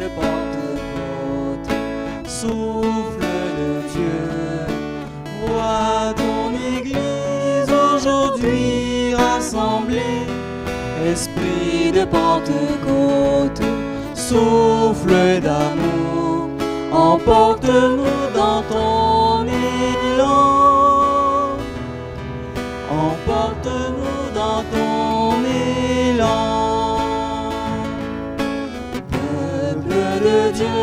de Pentecôte, souffle de Dieu, vois ton Église aujourd'hui rassemblée. Esprit de Pentecôte, souffle d'amour, emporte-nous dans ton élan. Emporte-nous dans ton élan. Peuple de Dieu,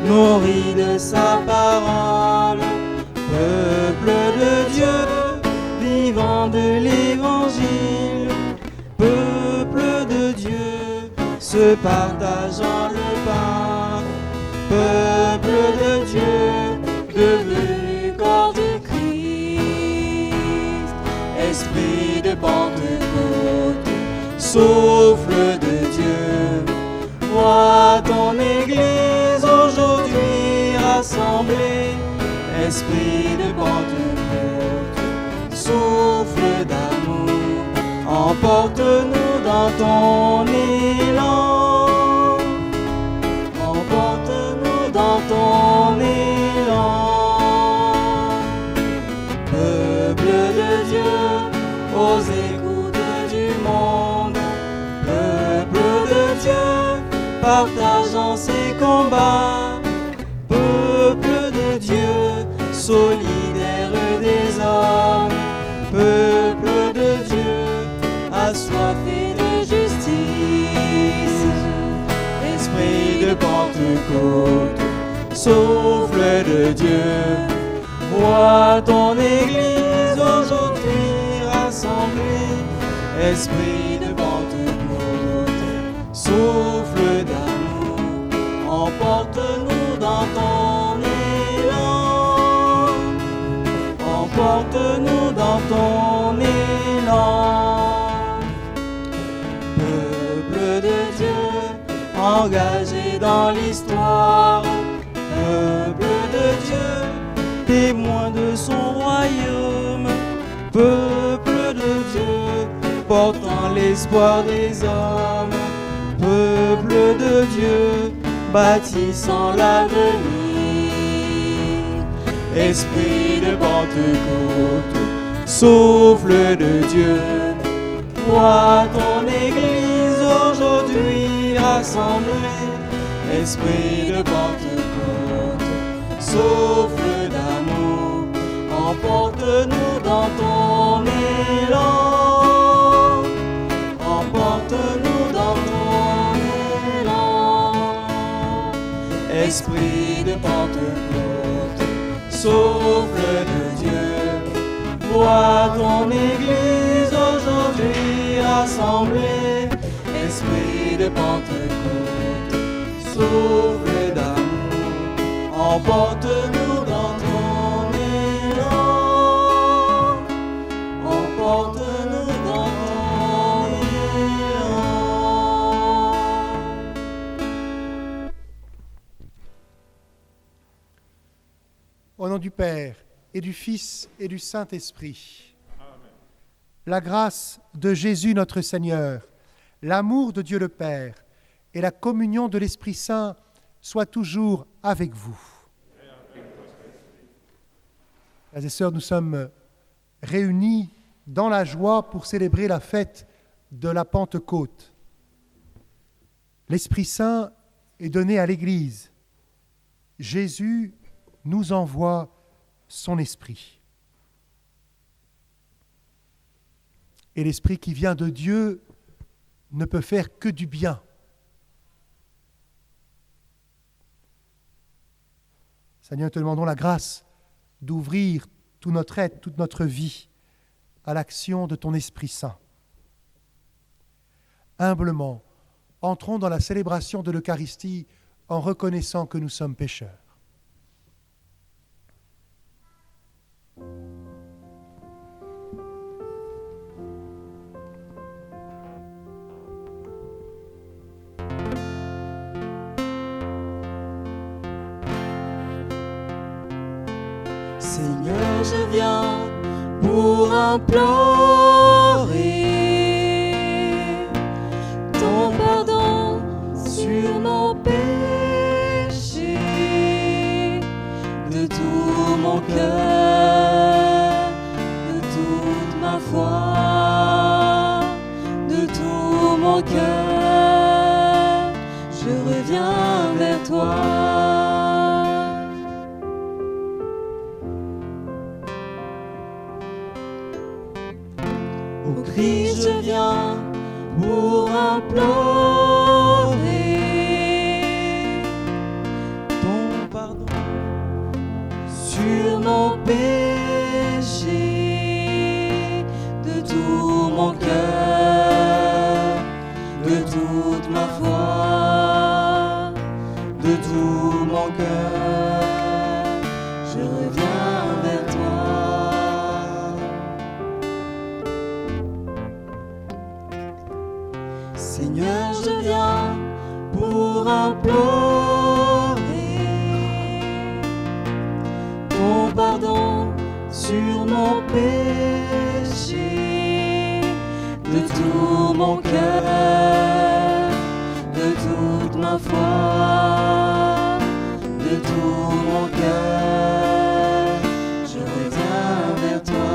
nourri de sa parole, peuple de Dieu, vivant de l'évangile, peuple de Dieu, se partageant le pain, peuple de Dieu, devenu corps du Christ. Esprit de Pentecôte, souffle de Dieu, vois ton Église aujourd'hui rassemblée. Esprit de Pentecôte, souffle d'amour, emporte-nous dans ton élan. Emporte-nous dans ton élan. Peuple de Dieu, aux écoutes du monde, peuple de Dieu, partageant ses combats, peuple de Dieu, solidaire des hommes, peuple de Dieu, assoiffé de justice. Esprit de Pentecôte, souffle de Dieu, vois ton Église aujourd'hui rassemblée. Esprit de Pentecôte, souffle d'amour, emporte-nous dans ton élan. Emporte-nous dans ton élan. Peuple de Dieu, engagé dans l'histoire, peuple de Dieu, témoin de son royaume, peuple de Dieu, portant l'espoir des hommes, peuple de Dieu, bâtissant l'avenir. Esprit de Pentecôte, souffle de Dieu, vois ton Église aujourd'hui rassemblée. Esprit de Pentecôte, souffle d'amour, emporte-nous dans ton élan. Emporte-nous dans ton élan. Esprit de Pentecôte, souffle de Dieu, vois ton Église aujourd'hui rassemblée. Esprit de Pentecôte, souffle d'amour, emporte-nous dans ton élan. Emporte-nous dans ton élan. Au nom du Père, et du Fils, et du Saint-Esprit. Amen. La grâce de Jésus notre Seigneur, l'amour de Dieu le Père, et la communion de l'Esprit Saint soient toujours avec vous. Frères et sœurs, nous sommes réunis dans la joie pour célébrer la fête de la Pentecôte. L'Esprit Saint est donné à l'Église. Jésus nous envoie son Esprit. Et l'Esprit qui vient de Dieu ne peut faire que du bien. Seigneur, te demandons la grâce d'ouvrir tout notre être, toute notre vie à l'action de ton Esprit Saint. Humblement, entrons dans la célébration de l'Eucharistie en reconnaissant que nous sommes pécheurs. Seigneur, je viens pour implorer ton pardon sur nos péchés. mon cœur, je reviens vers toi. Au Christ je viens pour implorer ton pardon sur mon péché, de tout mon cœur, de toute ma foi, de tout mon cœur, je reviens vers toi. Seigneur, je viens pour implorer ton pardon sur mon péché, de tout mon cœur, de toute ma foi, de tout mon cœur, je reviens vers toi.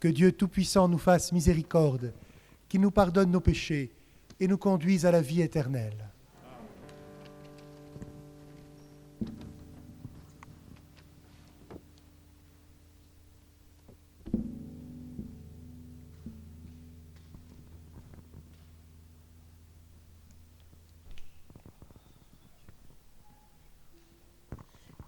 Que Dieu Tout-Puissant nous fasse miséricorde, qu'il nous pardonne nos péchés et nous conduise à la vie éternelle.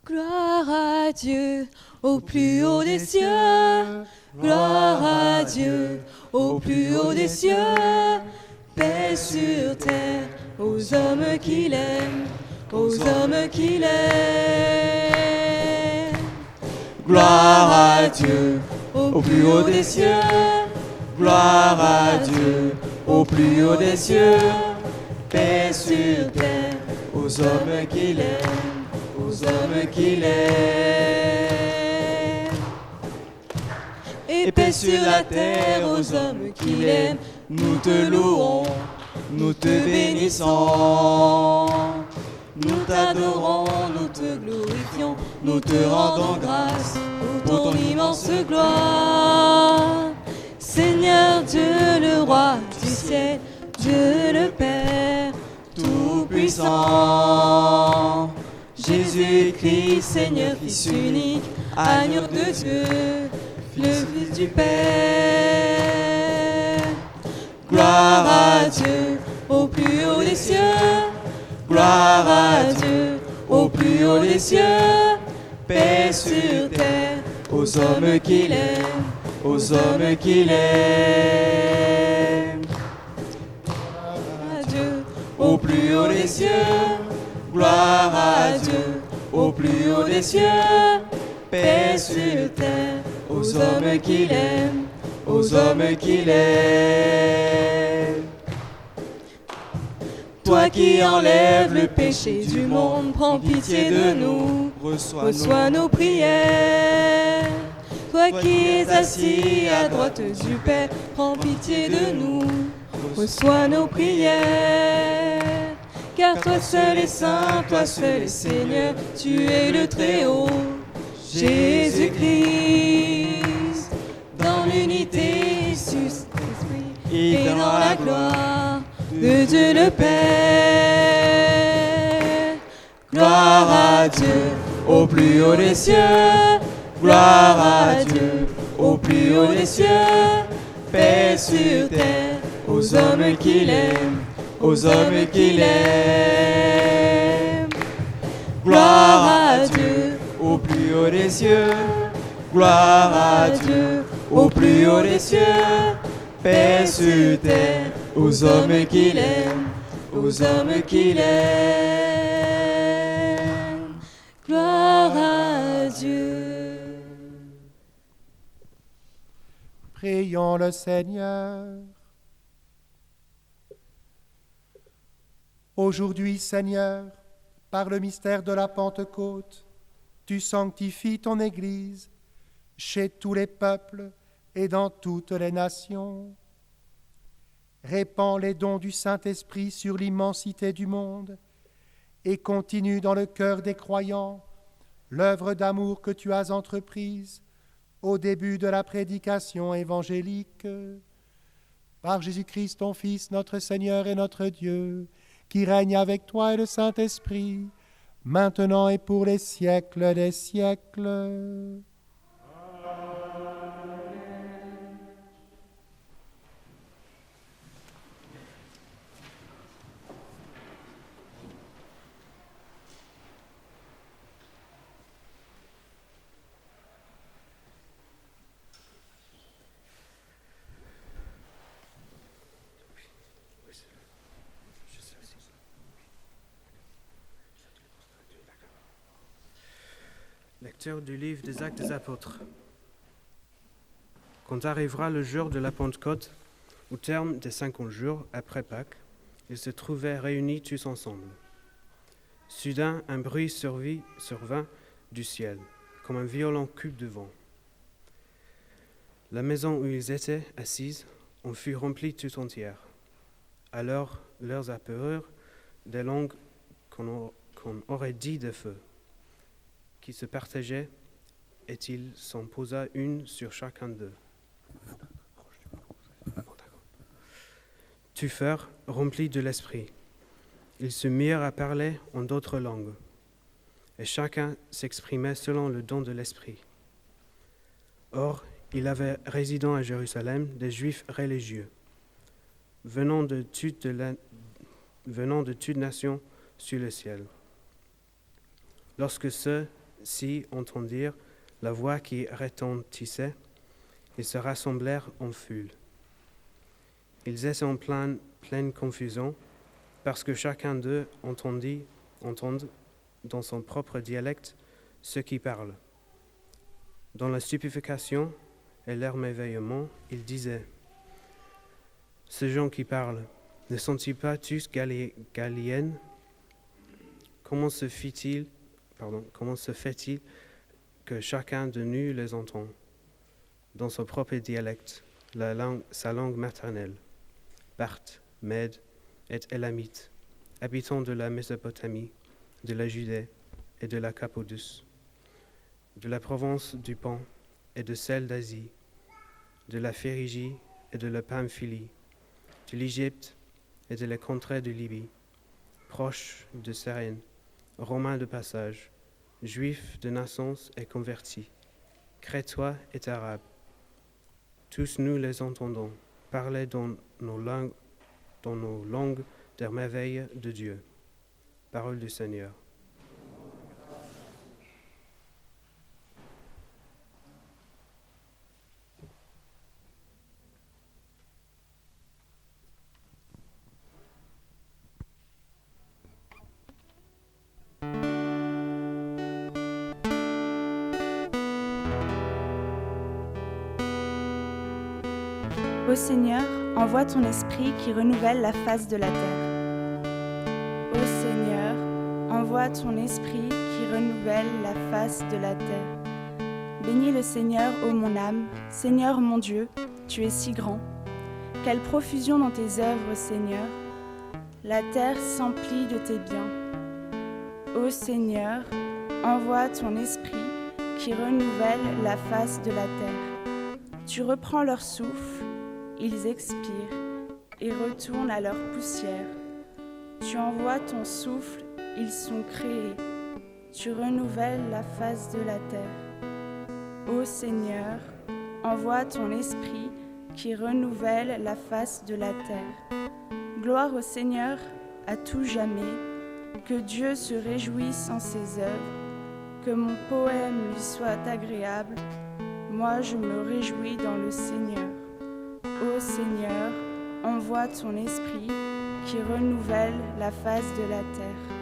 Gloire à Dieu au plus haut des cieux, gloire à Dieu au plus haut des cieux, paix sur terre aux hommes qu'il aime, aux hommes qu'il aime. Gloire à Dieu au plus haut des cieux, gloire à Dieu au plus haut des cieux, paix sur terre aux hommes qu'il aime, aux hommes qu'il aime. Et paix sur la terre aux hommes qu'il aime. Nous te louons, nous te bénissons, nous t'adorons, nous te glorifions, nous te rendons grâce pour ton immense gloire. Seigneur Dieu le roi du ciel, Dieu le Père tout-puissant, Jésus-Christ, Seigneur, Fils unique, agneau de Dieu, le Fils du Père. Gloire à Dieu au plus haut des cieux, gloire à Dieu au plus haut des cieux, paix sur terre aux hommes qu'il aime, aux hommes qu'il aime. Gloire à Dieu au plus haut des cieux, gloire à Dieu au plus haut des cieux, paix sur terre aux hommes qu'il aime, aux hommes qu'il aime. Toi qui enlèves le péché du monde, prends pitié de nous, reçois nos prières. Toi qui es assis à droite du Père, prends pitié de nous, reçois nos prières. Car toi seul est saint, toi seul est Seigneur, tu es le Très-Haut, Jésus-Christ, dans l'unité, Jésus-Esprit, et dans la gloire de Dieu le Père. Gloire à Dieu au plus haut des cieux, gloire à Dieu au plus haut des cieux, paix sur terre aux hommes qu'il aime, aux hommes qu'il aime. Gloire à Dieu au plus haut des cieux, gloire à Dieu au plus haut des cieux, paix sur terre aux hommes qu'il aime, aux hommes qu'il aime. Gloire à Dieu. Prions le Seigneur. Aujourd'hui, Seigneur, par le mystère de la Pentecôte, tu sanctifies ton Église chez tous les peuples et dans toutes les nations. Répands les dons du Saint-Esprit sur l'immensité du monde et continue dans le cœur des croyants l'œuvre d'amour que tu as entreprise au début de la prédication évangélique. Par Jésus-Christ, ton Fils, notre Seigneur et notre Dieu, qui règne avec toi et le Saint-Esprit, maintenant et pour les siècles des siècles. Lecture du livre des Actes des Apôtres. Quand arrivera le jour de la Pentecôte, au terme des 50 jours après Pâques, ils se trouvaient réunis tous ensemble. Soudain, un bruit survint du ciel, comme un violent coup de vent. La maison où ils étaient assis en fut remplie tout entière. Alors leur apparurent des langues qu'on aurait dit de feu, qui se partageaient, et il s'en posa une sur chacun d'eux. Tous furent remplis de l'Esprit. Ils se mirent à parler en d'autres langues, et chacun s'exprimait selon le don de l'Esprit. Or, il avait résidant à Jérusalem des Juifs religieux, venant de toute nation sur le ciel. Lorsque ceux-ci entendirent la voix qui retentissait, ils se rassemblèrent en foule. Ils étaient en pleine confusion, parce que chacun d'eux entendit dans son propre dialecte ceux qui parlent. Dans la stupéfaction et l'émerveillement, ils disaient: ces gens qui parlent, ne sont-ils pas tous Galiléens? Comment se fait-il que chacun de nous les entend dans son propre dialecte, sa langue maternelle? Parthes, Mèdes et Élamites, habitants de la Mésopotamie, de la Judée et de la Cappadoce, de la province du Pont et de celle d'Asie, de la Phrygie et de la Pamphylie, de l'Égypte et de la contrée de Libye, proches de Cyrène, Romains de passage, Juifs de naissance et convertis, Crétois et Arabes. Tous nous les entendons parler dans nos langues des merveilles de Dieu. Parole du Seigneur. Ô Seigneur, envoie ton esprit qui renouvelle la face de la terre. Ô Seigneur, envoie ton esprit qui renouvelle la face de la terre. Bénis le Seigneur, ô mon âme, Seigneur mon Dieu, tu es si grand. Quelle profusion dans tes œuvres, Seigneur. La terre s'emplit de tes biens. Ô Seigneur, envoie ton esprit qui renouvelle la face de la terre. Tu reprends leur souffle, ils expirent et retournent à leur poussière. Tu envoies ton souffle, ils sont créés. Tu renouvelles la face de la terre. Ô Seigneur, envoie ton esprit qui renouvelle la face de la terre. Gloire au Seigneur à tout jamais. Que Dieu se réjouisse en ses œuvres. Que mon poème lui soit agréable. Moi je me réjouis dans le Seigneur. Ô Seigneur, envoie ton esprit qui renouvelle la face de la terre.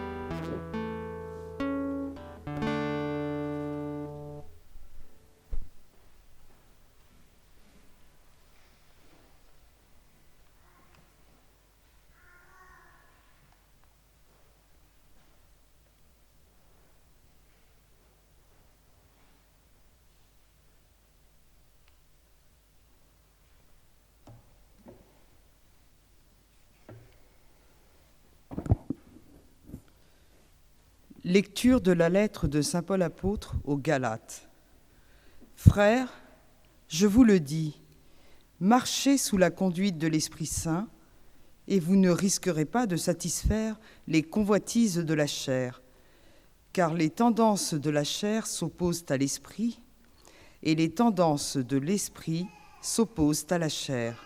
Lecture de la lettre de saint Paul apôtre aux Galates. Frères, Je vous le dis, marchez sous la conduite de l'Esprit Saint, et vous ne risquerez pas de satisfaire les convoitises de la chair, car les tendances de la chair s'opposent à l'esprit, et les tendances de l'esprit s'opposent à la chair.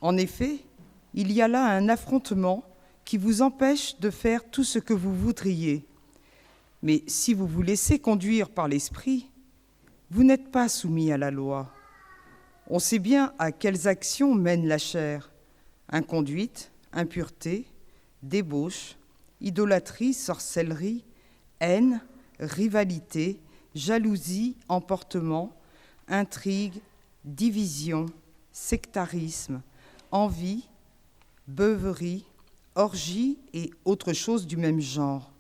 En effet, il y a là un affrontement qui vous empêche de faire tout ce que vous voudriez. Mais si vous vous laissez conduire par l'esprit, vous n'êtes pas soumis à la loi. On sait bien à quelles actions mène la chair: inconduite, impureté, débauche, idolâtrie, sorcellerie, haine, rivalité, jalousie, emportement, intrigue, division, sectarisme, envie, beuverie, orgie et autres choses du même genre.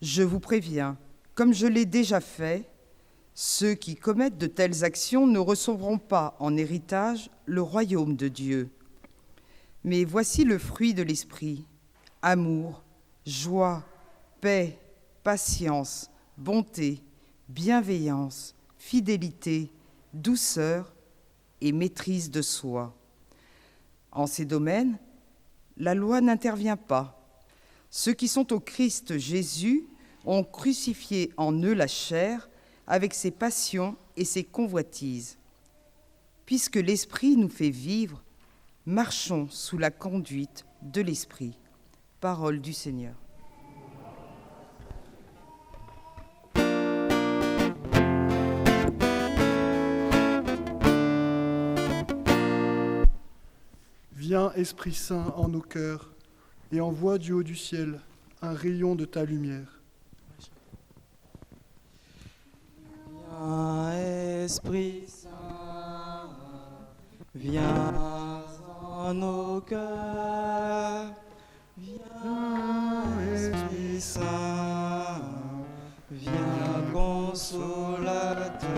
Je vous préviens, comme je l'ai déjà fait, ceux qui commettent de telles actions ne recevront pas en héritage le royaume de Dieu. Mais voici le fruit de l'esprit: amour, joie, paix, patience, bonté, bienveillance, fidélité, douceur et maîtrise de soi. En ces domaines, la loi n'intervient pas. Ceux qui sont au Christ Jésus ont crucifié en eux la chair avec ses passions et ses convoitises. Puisque l'Esprit nous fait vivre, marchons sous la conduite de l'Esprit. Parole du Seigneur. Viens, Esprit Saint, en nos cœurs, et envoie du haut du ciel un rayon de ta lumière. Viens, Esprit Saint, viens en nos cœurs. Viens, Esprit Saint, viens consolateur.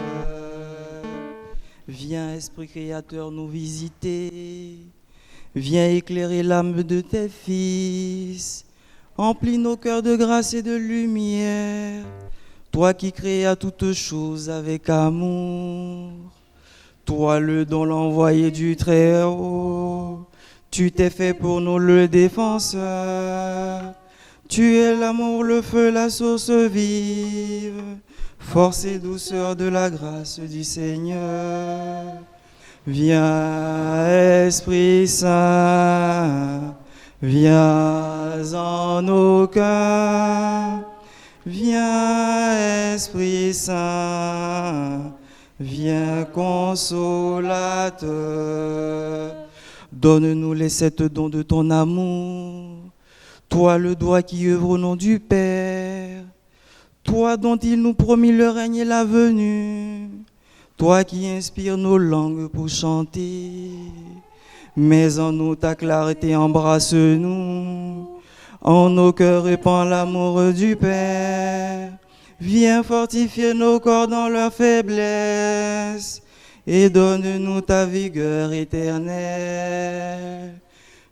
Viens, Esprit Créateur, nous visiter. Viens éclairer l'âme de tes fils. Emplis nos cœurs de grâce et de lumière. Toi qui créas toutes choses avec amour. Toi le don l'envoyé du Très-Haut. Tu t'es fait pour nous le défenseur. Tu es l'amour, le feu, la source vive. Force et douceur de la grâce du Seigneur. Viens, Esprit Saint, viens en nos cœurs. Viens, Esprit Saint, viens consolateur. Donne-nous les 7 dons de ton amour. Toi le doigt qui œuvre au nom du Père. Toi dont il nous promit le règne et la venue. Toi qui inspires nos langues pour chanter, mets en nous ta clarté, embrasse-nous. En nos cœurs répand l'amour du Père. Viens fortifier nos corps dans leur faiblesse et donne-nous ta vigueur éternelle.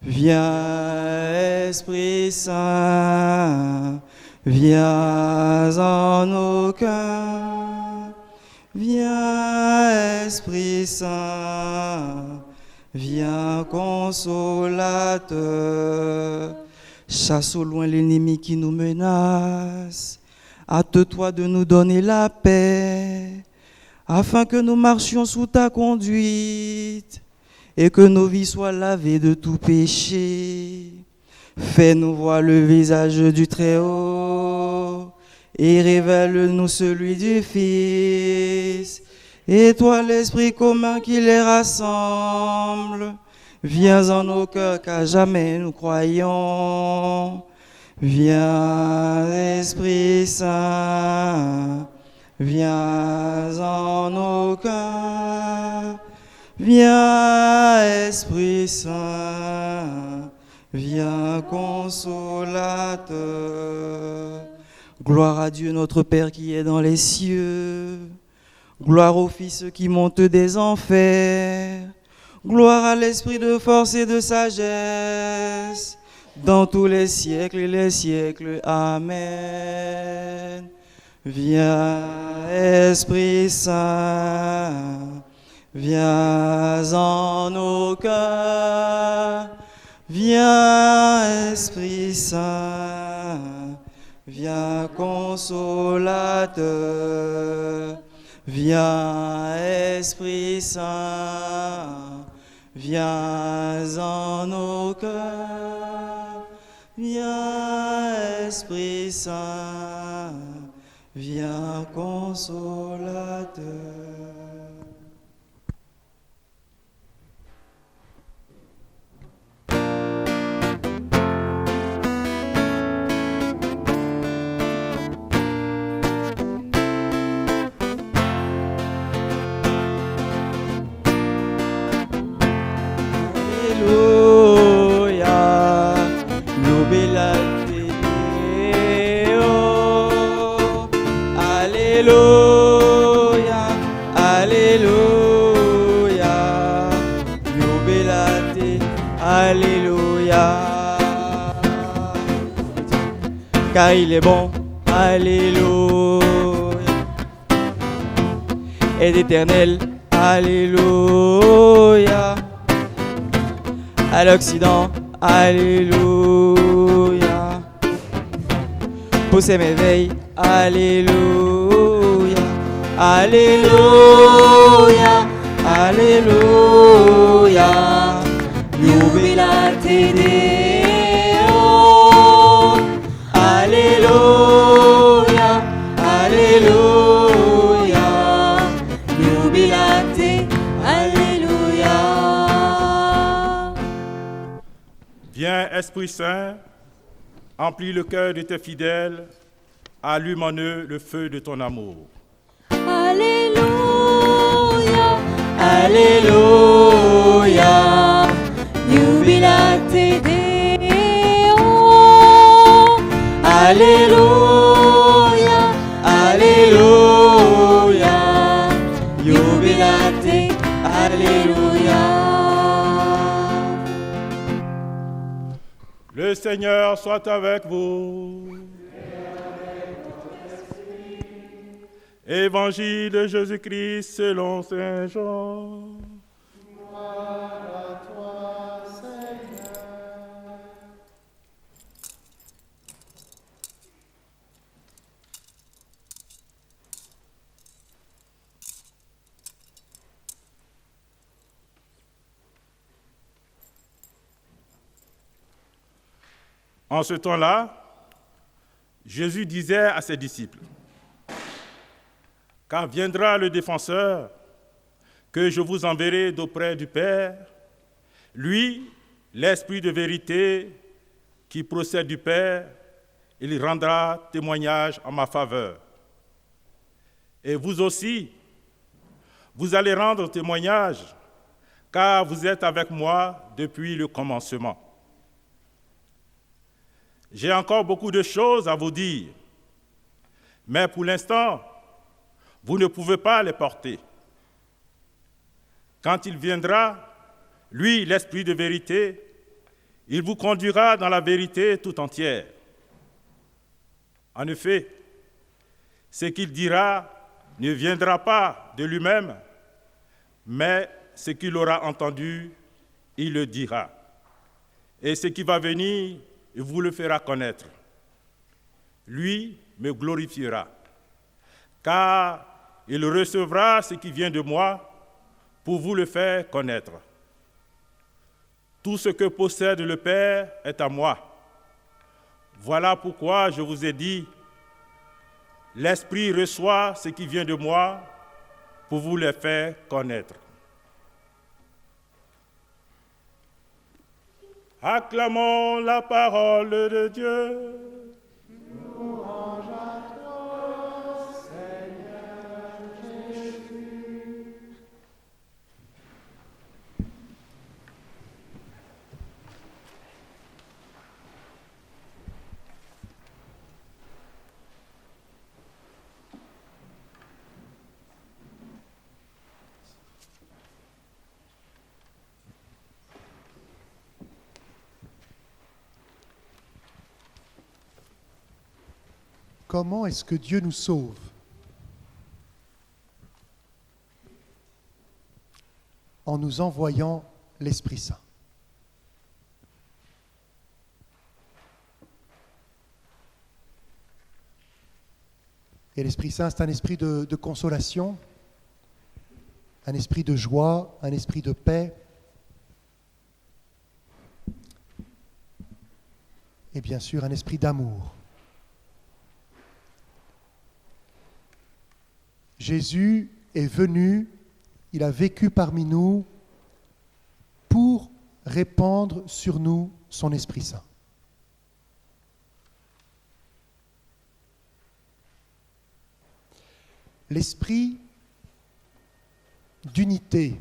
Viens, Esprit Saint, viens en nos cœurs. Viens, Esprit Saint, viens consolateur. Chasse au loin l'ennemi qui nous menace. Hâte-toi de nous donner la paix, afin que nous marchions sous ta conduite et que nos vies soient lavées de tout péché. Fais-nous voir le visage du Très-Haut et révèle-nous celui du Fils. Et toi, l'Esprit commun qui les rassemble, viens en nos cœurs qu'à jamais nous croyons. Viens, Esprit Saint, viens en nos cœurs. Viens, Esprit Saint, viens consolateur. Gloire à Dieu notre Père qui est dans les cieux. Gloire au Fils qui monte des enfers. Gloire à l'Esprit de force et de sagesse, dans tous les siècles et les siècles. Amen. Viens, Esprit Saint, viens en nos cœurs. Viens, Esprit Saint, viens consolateur. Viens, Esprit Saint, viens en nos cœurs. Viens, Esprit Saint, viens consolateur. Alléluia, jubilate Deo. Alléluia, alléluia, jubilate, alléluia. Car il est bon, alléluia, et d'éternel, alléluia. À l'Occident, alléluia. Poussez mes veilles, alléluia. Alléluia, alléluia. Jubilate Deo. Alléluia, alléluia. Jubilate, alléluia. Viens, Esprit Saint, emplis le cœur de tes fidèles, allume en eux le feu de ton amour. Alléluia, alléluia, jubilate Deo. Alléluia, alléluia, jubilate, alléluia. Le Seigneur soit avec vous. Évangile de Jésus-Christ selon Saint Jean. Gloire à toi, Seigneur. En ce temps-là, Jésus disait à ses disciples, « Quand viendra le défenseur, que je vous enverrai d'auprès du Père, lui, l'Esprit de vérité qui procède du Père, il rendra témoignage en ma faveur. Et vous aussi, vous allez rendre témoignage, car vous êtes avec moi depuis le commencement. J'ai encore beaucoup de choses à vous dire, mais pour l'instant, vous ne pouvez pas les porter. Quand il viendra, lui, l'Esprit de vérité, il vous conduira dans la vérité tout entière. En effet, ce qu'il dira ne viendra pas de lui-même, mais ce qu'il aura entendu, il le dira. Et ce qui va venir, il vous le fera connaître. Lui me glorifiera, car il recevra ce qui vient de moi pour vous le faire connaître. Tout ce que possède le Père est à moi. Voilà pourquoi je vous ai dit, l'Esprit reçoit ce qui vient de moi pour vous le faire connaître. Acclamons la parole de Dieu. Louange à toi, Seigneur Jésus. comment est-ce que Dieu nous sauve? En nous envoyant l'Esprit Saint. Et l'Esprit Saint, c'est un esprit de consolation, un esprit de joie, un esprit de paix. Et bien sûr, un esprit d'amour. Jésus est venu, il a vécu parmi nous pour répandre sur nous son Esprit Saint. L'esprit d'unité,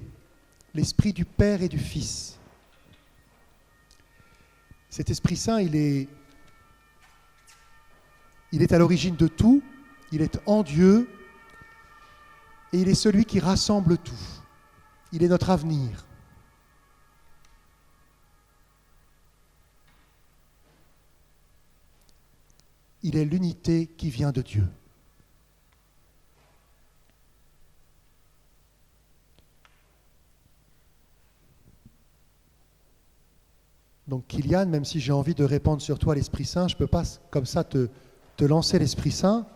l'esprit du Père et du Fils. Cet Esprit Saint, il est à l'origine de tout, il est en Dieu et il est celui qui rassemble tout. Il est notre avenir. Il est l'unité qui vient de Dieu. Donc Kylian, même si j'ai envie de répandre sur toi l'Esprit Saint, je ne peux pas comme ça te lancer l'Esprit Saint,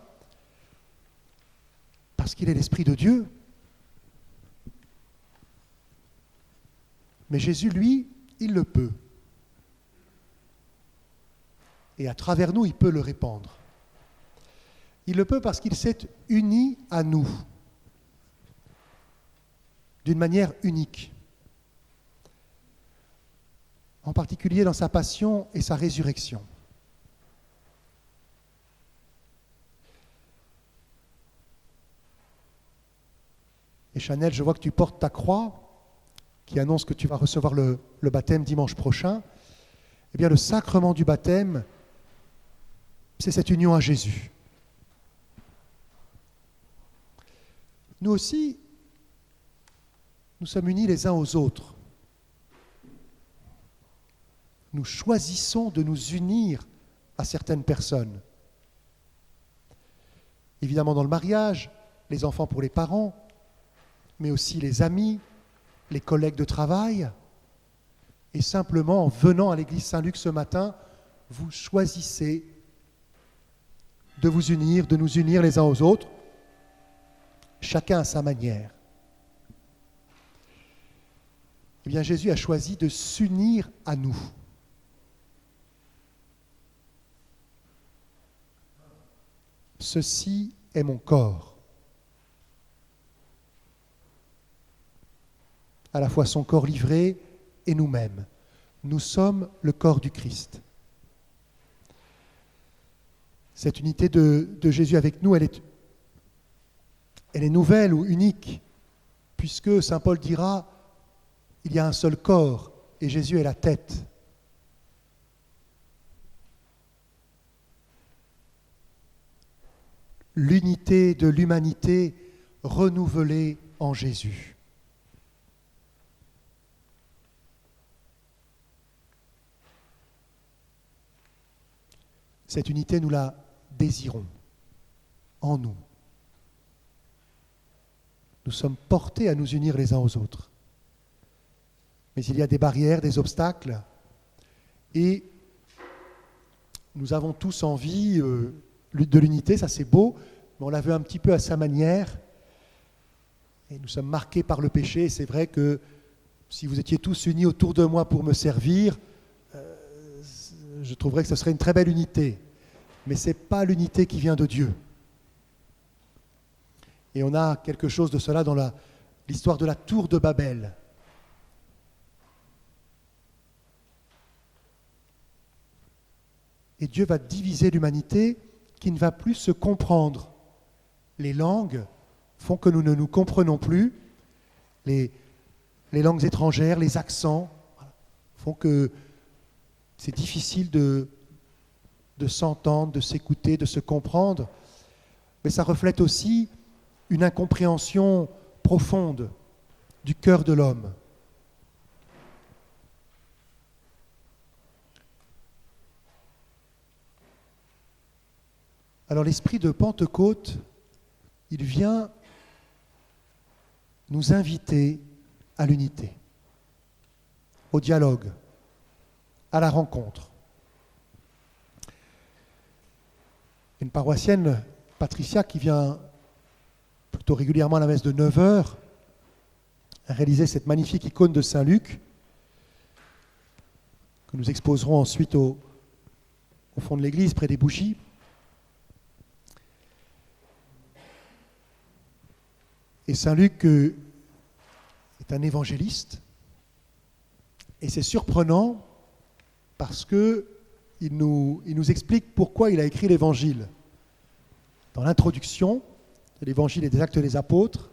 parce qu'il est l'Esprit de Dieu. Mais Jésus, lui, il le peut. Et à travers nous, il peut le répandre. Il le peut parce qu'il s'est uni à nous, d'une manière unique. En particulier dans sa passion et sa résurrection. Et Chanel, je vois que tu portes ta croix, qui annonce que tu vas recevoir le baptême dimanche prochain. Eh bien, le sacrement du baptême, c'est cette union à Jésus. Nous aussi, nous sommes unis les uns aux autres. Nous choisissons de nous unir à certaines personnes. Évidemment dans le mariage, les enfants pour les parents, mais aussi les amis, les collègues de travail. Et simplement en venant à l'église Saint-Luc ce matin, vous choisissez de vous unir, de nous unir les uns aux autres, chacun à sa manière. Eh bien, Jésus a choisi de s'unir à nous. Ceci est mon corps. À la fois son corps livré et nous-mêmes. Nous sommes le corps du Christ. Cette unité de Jésus avec nous, elle est nouvelle ou unique, puisque saint Paul dira, il y a un seul corps et Jésus est la tête. L'unité de l'humanité renouvelée en Jésus. Cette unité, nous la désirons en nous. Nous sommes portés à nous unir les uns aux autres. Mais il y a des barrières, des obstacles, et nous avons tous envie de l'unité, ça c'est beau, mais on la veut un petit peu à sa manière, et nous sommes marqués par le péché, et c'est vrai que si vous étiez tous unis autour de moi pour me servir, je trouverais que ce serait une très belle unité, mais ce n'est pas l'unité qui vient de Dieu. Et on a quelque chose de cela dans l'histoire de la tour de Babel. Et Dieu va diviser l'humanité qui ne va plus se comprendre. Les langues font que nous ne nous comprenons plus. Les langues étrangères, les accents font que c'est difficile de s'entendre, de s'écouter, de se comprendre. Mais ça reflète aussi une incompréhension profonde du cœur de l'homme. Alors l'esprit de Pentecôte, il vient nous inviter à l'unité, au dialogue, à la rencontre. Une paroissienne, Patricia, qui vient plutôt régulièrement à la messe de 9h, a réalisé cette magnifique icône de Saint-Luc, que nous exposerons ensuite au fond de l'église, près des bougies. Et Saint-Luc est un évangéliste, et c'est surprenant parce qu'il nous explique pourquoi il a écrit l'Évangile. Dans l'introduction de l'Évangile et des Actes des Apôtres,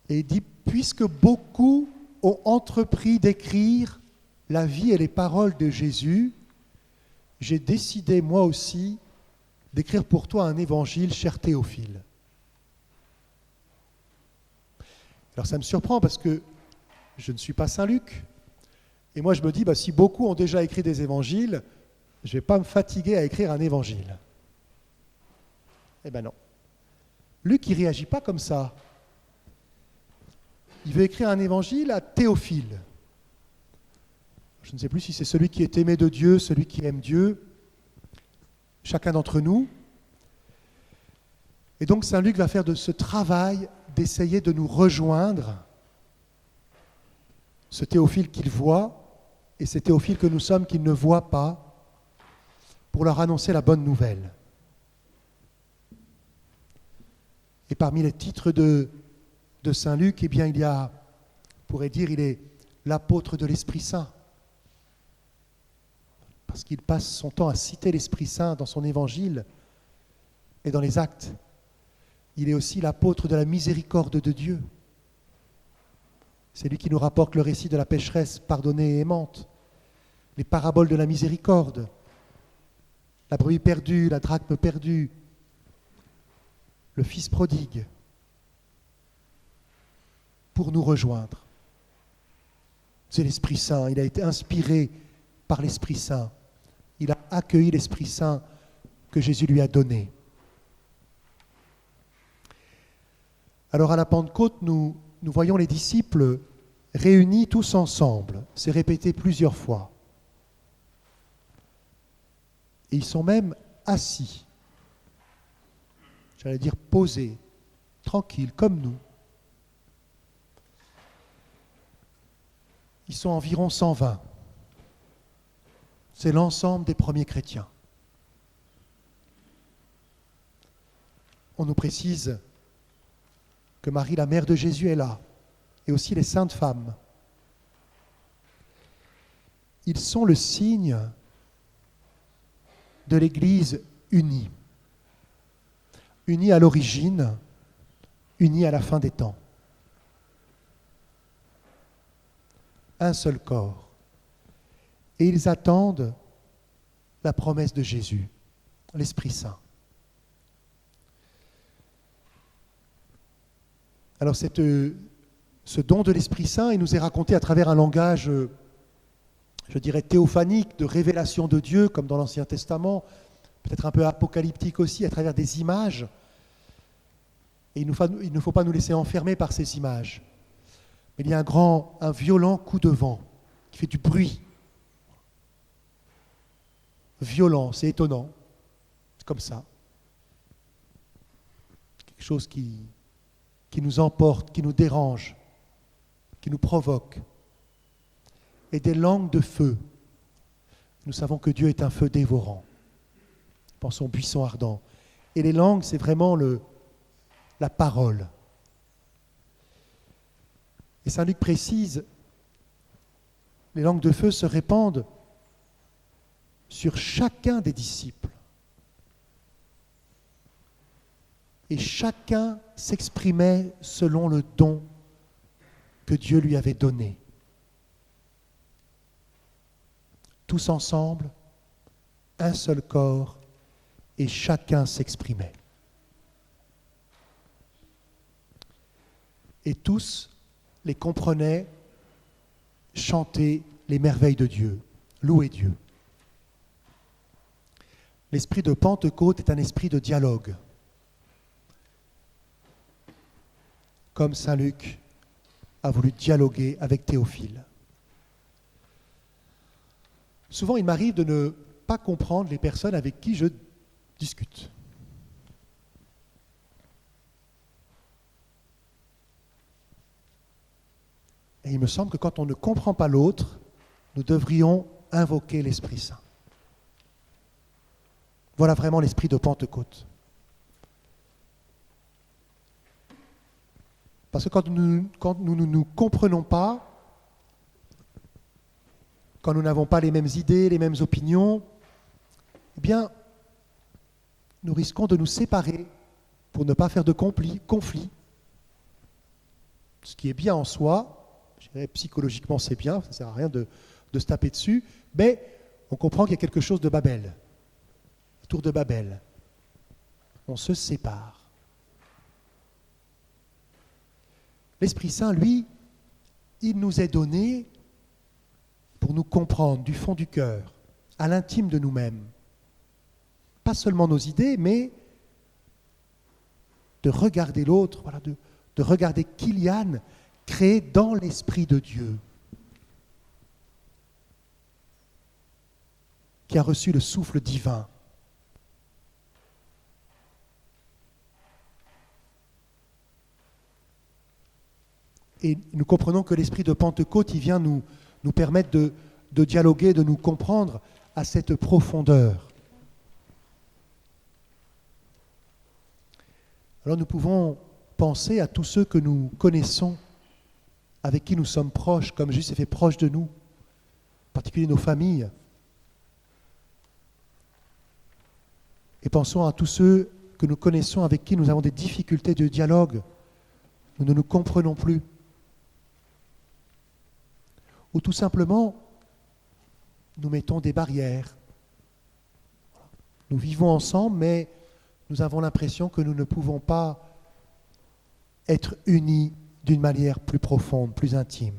et il dit « Puisque beaucoup ont entrepris d'écrire la vie et les paroles de Jésus, j'ai décidé moi aussi d'écrire pour toi un évangile, cher Théophile. » Alors ça me surprend parce que je ne suis pas Saint-Luc. Et moi je me dis, si beaucoup ont déjà écrit des évangiles, je ne vais pas me fatiguer à écrire un évangile. Eh bien non. Luc, il ne réagit pas comme ça. Il veut écrire un évangile à Théophile. Je ne sais plus si c'est celui qui est aimé de Dieu, celui qui aime Dieu, chacun d'entre nous. Et donc Saint Luc va faire de ce travail d'essayer de nous rejoindre, ce Théophile qu'il voit et ces Théophiles que nous sommes qu'il ne voit pas, pour leur annoncer la bonne nouvelle. Et parmi les titres de Saint Luc, eh bien, il y a, on pourrait dire, il est l'apôtre de l'Esprit Saint. Parce qu'il passe son temps à citer l'Esprit Saint dans son évangile et dans les actes. Il est aussi l'apôtre de la miséricorde de Dieu. C'est lui qui nous rapporte le récit de la pécheresse pardonnée et aimante, les paraboles de la miséricorde, la brebis perdue, la drachme perdue, le fils prodigue, pour nous rejoindre. C'est l'Esprit Saint, il a été inspiré par l'Esprit Saint. Il a accueilli l'Esprit Saint que Jésus lui a donné. Alors à la Pentecôte, nous voyons les disciples réunis tous ensemble. C'est répété plusieurs fois. Et ils sont même assis. J'allais dire posés, tranquilles, comme nous. Ils sont environ 120. C'est l'ensemble des premiers chrétiens. On nous précise que Marie, la mère de Jésus, est là, et aussi les saintes femmes. Ils sont le signe de l'Église unie. Unie à l'origine, unie à la fin des temps. Un seul corps. Et ils attendent la promesse de Jésus, l'Esprit Saint. Alors ce don de l'Esprit Saint, il nous est raconté à travers un langage, je dirais, théophanique, de révélation de Dieu, comme dans l'Ancien Testament, peut-être un peu apocalyptique aussi, à travers des images. Et il ne faut pas nous laisser enfermer par ces images. Mais il y a un violent coup de vent qui fait du bruit. Violent, c'est étonnant. C'est comme ça. Quelque chose qui nous emporte, qui nous dérange, qui nous provoque. Et des langues de feu. Nous savons que Dieu est un feu dévorant. Pensons au buisson ardent. Et les langues, c'est vraiment la parole. Et saint Luc précise, les langues de feu se répandent sur chacun des disciples. Et chacun s'exprimait selon le don que Dieu lui avait donné. Tous ensemble, un seul corps, et chacun s'exprimait. Et tous les comprenaient, chantaient les merveilles de Dieu, louaient Dieu. L'esprit de Pentecôte est un esprit de dialogue. Comme saint Luc a voulu dialoguer avec Théophile. Souvent, il m'arrive de ne pas comprendre les personnes avec qui je discute. Et il me semble que quand on ne comprend pas l'autre, nous devrions invoquer l'Esprit Saint. Voilà vraiment l'esprit de Pentecôte. Parce que quand nous ne nous comprenons pas, quand nous n'avons pas les mêmes idées, les mêmes opinions, eh bien, nous risquons de nous séparer pour ne pas faire de conflit. Ce qui est bien en soi, je dirais psychologiquement c'est bien, ça ne sert à rien de se taper dessus, mais on comprend qu'il y a quelque chose de Babel, tour de Babel. On se sépare. L'Esprit Saint, lui, il nous est donné pour nous comprendre du fond du cœur, à l'intime de nous-mêmes. Pas seulement nos idées, mais de regarder l'autre, voilà, de regarder Kylian créé dans l'Esprit de Dieu, qui a reçu le souffle divin. Et nous comprenons que l'esprit de Pentecôte, il vient nous permettre de dialoguer, de nous comprendre à cette profondeur. Alors nous pouvons penser à tous ceux que nous connaissons, avec qui nous sommes proches, comme Jésus s'est fait proche de nous, en particulier nos familles. Et pensons à tous ceux que nous connaissons, avec qui nous avons des difficultés de dialogue. Nous ne nous comprenons plus. Ou tout simplement, nous mettons des barrières. Nous vivons ensemble, mais nous avons l'impression que nous ne pouvons pas être unis d'une manière plus profonde, plus intime.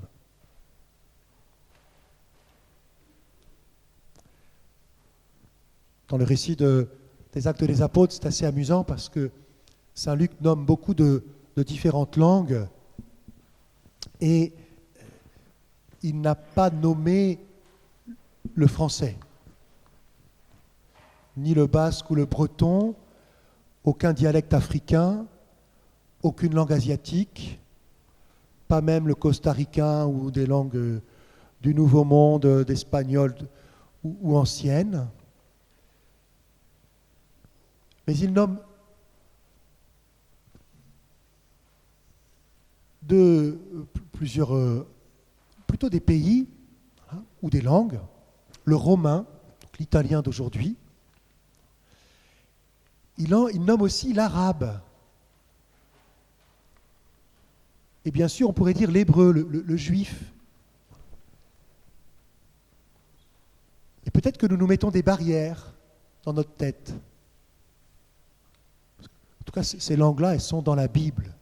Dans le récit des Actes des Apôtres, c'est assez amusant parce que saint Luc nomme beaucoup de différentes langues et il n'a pas nommé le français, ni le basque ou le breton, aucun dialecte africain, aucune langue asiatique, pas même le costaricain ou des langues du Nouveau Monde, d'espagnol ou anciennes. Mais il nomme plutôt des pays ou des langues, le romain, donc l'italien d'aujourd'hui. Il nomme aussi l'arabe. Et bien sûr, on pourrait dire l'hébreu, le juif. Et peut-être que nous nous mettons des barrières dans notre tête. En tout cas, ces langues-là, elles sont dans la Bible.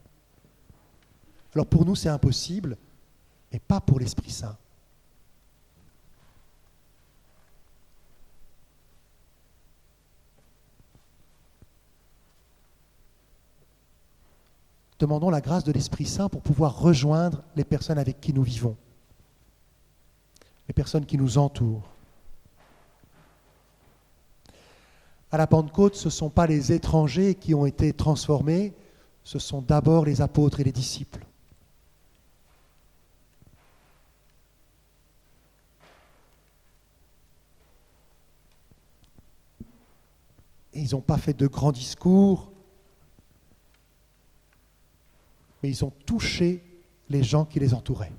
Alors pour nous, c'est impossible, mais pas pour l'Esprit Saint. Demandons la grâce de l'Esprit Saint pour pouvoir rejoindre les personnes avec qui nous vivons, les personnes qui nous entourent. À la Pentecôte, ce ne sont pas les étrangers qui ont été transformés, ce sont d'abord les apôtres et les disciples. Et ils n'ont pas fait de grands discours, mais ils ont touché les gens qui les entouraient.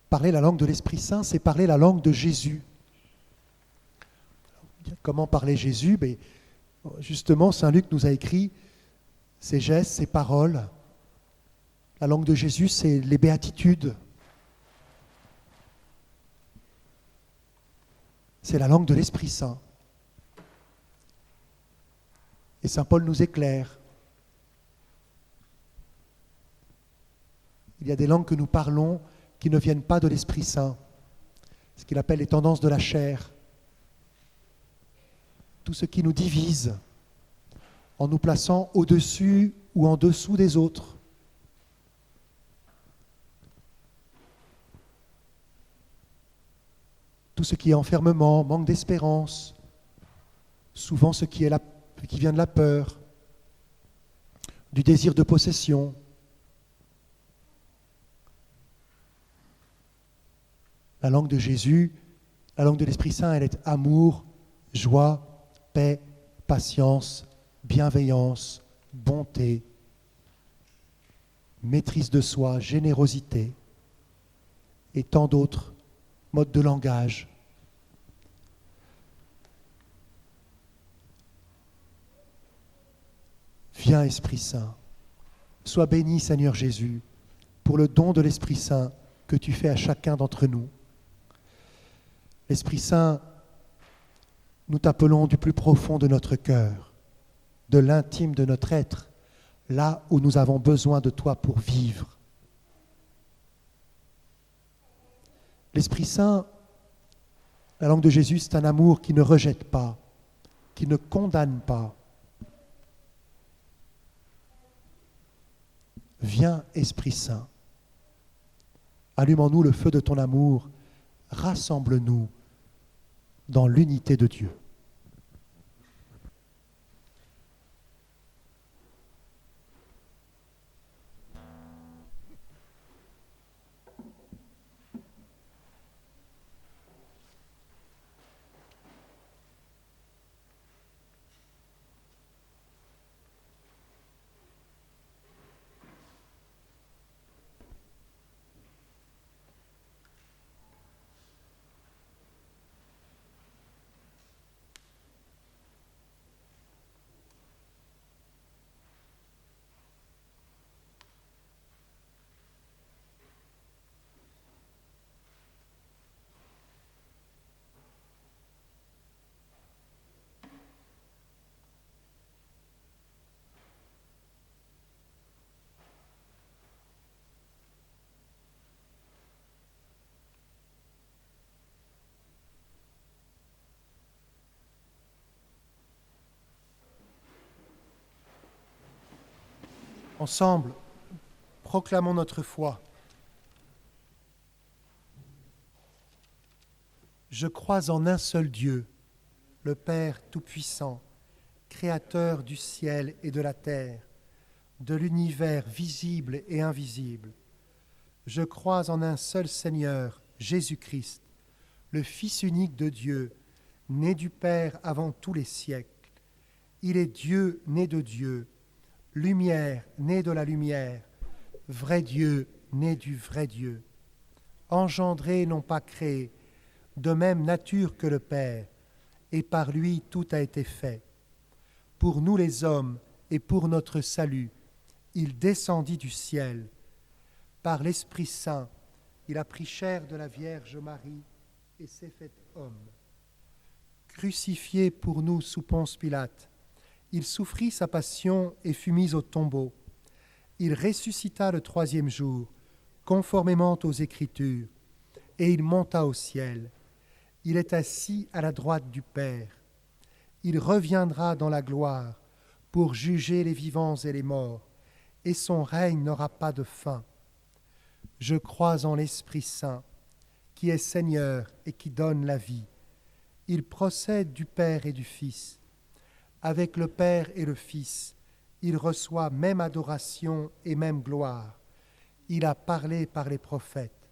Parler la langue de l'Esprit Saint, c'est parler la langue de Jésus. Comment parler Jésus ? Justement, saint Luc nous a écrit ses gestes, ses paroles. La langue de Jésus, c'est les béatitudes. C'est la langue de l'Esprit Saint. Et saint Paul nous éclaire. Il y a des langues que nous parlons qui ne viennent pas de l'Esprit Saint, ce qu'il appelle les tendances de la chair, tout ce qui nous divise en nous plaçant au-dessus ou en dessous des autres. Tout ce qui est enfermement, manque d'espérance, souvent ce qui vient de la peur, du désir de possession. La langue de Jésus, la langue de l'Esprit Saint, elle est amour, joie, paix, patience, bienveillance, bonté, maîtrise de soi, générosité et tant d'autres modes de langage. Viens, Esprit Saint. Sois béni, Seigneur Jésus, pour le don de l'Esprit Saint que tu fais à chacun d'entre nous. L'Esprit Saint, nous t'appelons du plus profond de notre cœur, de l'intime de notre être, là où nous avons besoin de toi pour vivre. L'Esprit Saint, la langue de Jésus, c'est un amour qui ne rejette pas, qui ne condamne pas. Viens, Esprit Saint, allume en nous le feu de ton amour, rassemble-nous dans l'unité de Dieu. Ensemble, proclamons notre foi. Je crois en un seul Dieu, le Père Tout-Puissant, Créateur du ciel et de la terre, de l'univers visible et invisible. Je crois en un seul Seigneur, Jésus-Christ, le Fils unique de Dieu, né du Père avant tous les siècles. Il est Dieu né de Dieu, lumière née de la lumière, vrai Dieu né du vrai Dieu, engendré non pas créé, de même nature que le Père, et par lui tout a été fait. Pour nous les hommes et pour notre salut, il descendit du ciel. Par l'Esprit Saint, il a pris chair de la Vierge Marie et s'est fait homme. Crucifié pour nous sous Ponce Pilate, il souffrit sa passion et fut mis au tombeau. Il ressuscita le troisième jour, conformément aux Écritures, et il monta au ciel. Il est assis à la droite du Père. Il reviendra dans la gloire pour juger les vivants et les morts, et son règne n'aura pas de fin. Je crois en l'Esprit Saint, qui est Seigneur et qui donne la vie. Il procède du Père et du Fils. Avec le Père et le Fils, il reçoit même adoration et même gloire. Il a parlé par les prophètes.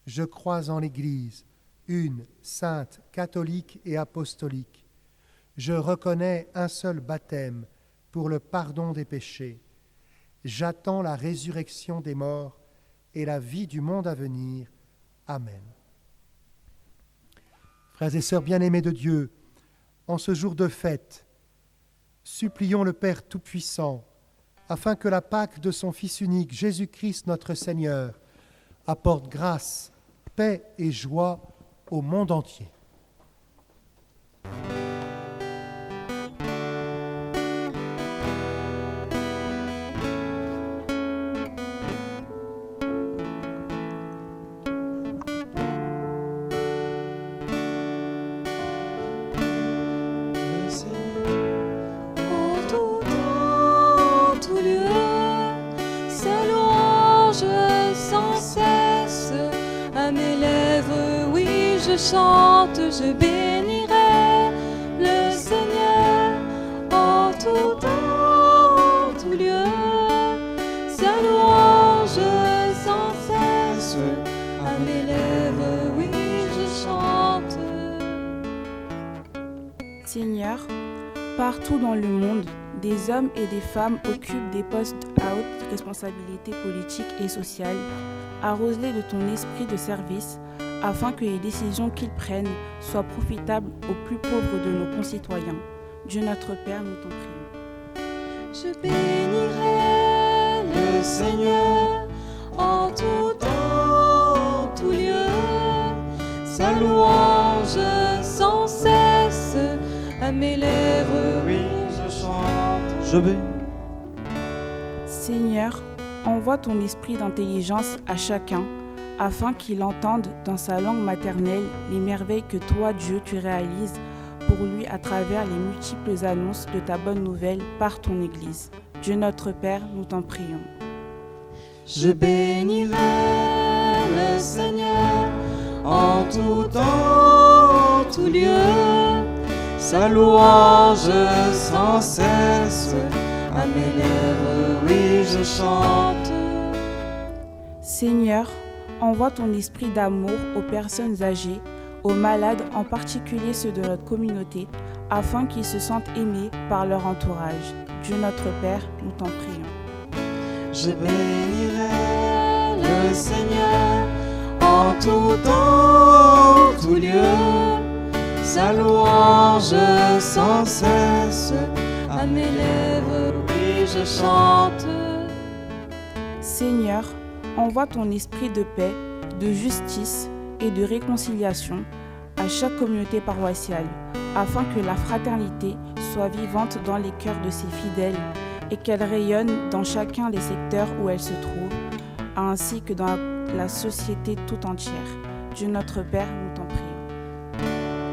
Je crois en l'Église, une, sainte, catholique et apostolique. Je reconnais un seul baptême pour le pardon des péchés. J'attends la résurrection des morts et la vie du monde à venir. Amen. Frères et sœurs bien-aimés de Dieu, en ce jour de fête, supplions le Père Tout-Puissant, afin que la Pâque de son Fils unique, Jésus-Christ notre Seigneur, apporte grâce, paix et joie au monde entier. chante, je bénirai le Seigneur en tout temps, en tout lieu. Sa louange sans cesse à mes lèvres, oui, je chante. Seigneur, partout dans le monde, des hommes et des femmes occupent des postes à haute responsabilité politique et sociale. Arrose-les de ton esprit de service, afin que les décisions qu'ils prennent soient profitables aux plus pauvres de nos concitoyens. Dieu notre Père, nous t'en prions. Je bénirai le Seigneur en tout temps, en tout lieu. Sa louange sans cesse à mes lèvres, oui, je chante. Je bénis. Seigneur, envoie ton esprit d'intelligence à chacun, afin qu'il entende dans sa langue maternelle les merveilles que toi, Dieu, tu réalises pour lui à travers les multiples annonces de ta bonne nouvelle par ton Église. Dieu notre Père, nous t'en prions. Je bénirai le Seigneur en tout temps, en tout lieu. Sa louange sans cesse à mes lèvres, oui, je chante. Seigneur, envoie ton esprit d'amour aux personnes âgées, aux malades, en particulier ceux de notre communauté, afin qu'ils se sentent aimés par leur entourage. Dieu notre Père, nous t'en prions. Je bénirai le Seigneur en tout temps, en tout lieu. Sa louange sans cesse à mes lèvres, oui, je chante. Seigneur, envoie ton esprit de paix, de justice et de réconciliation à chaque communauté paroissiale, afin que la fraternité soit vivante dans les cœurs de ses fidèles et qu'elle rayonne dans chacun des secteurs où elle se trouve, ainsi que dans la société tout entière. Dieu notre Père, nous t'en prions.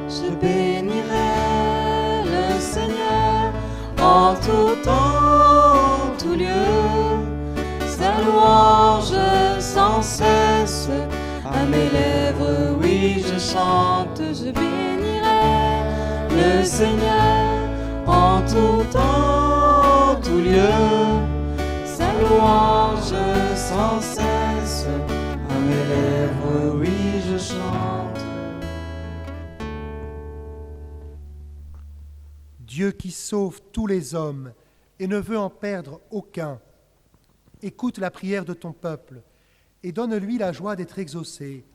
Je bénirai le Seigneur en tout temps, en tout lieu. Sa louange sans cesse à mes lèvres, oui, je chante. Je bénirai le Seigneur en tout temps, en tout lieu. Sa louange sans cesse à mes lèvres, oui, je chante. Dieu qui sauve tous les hommes et ne veut en perdre aucun, écoute la prière de ton peuple et donne-lui la joie d'être exaucé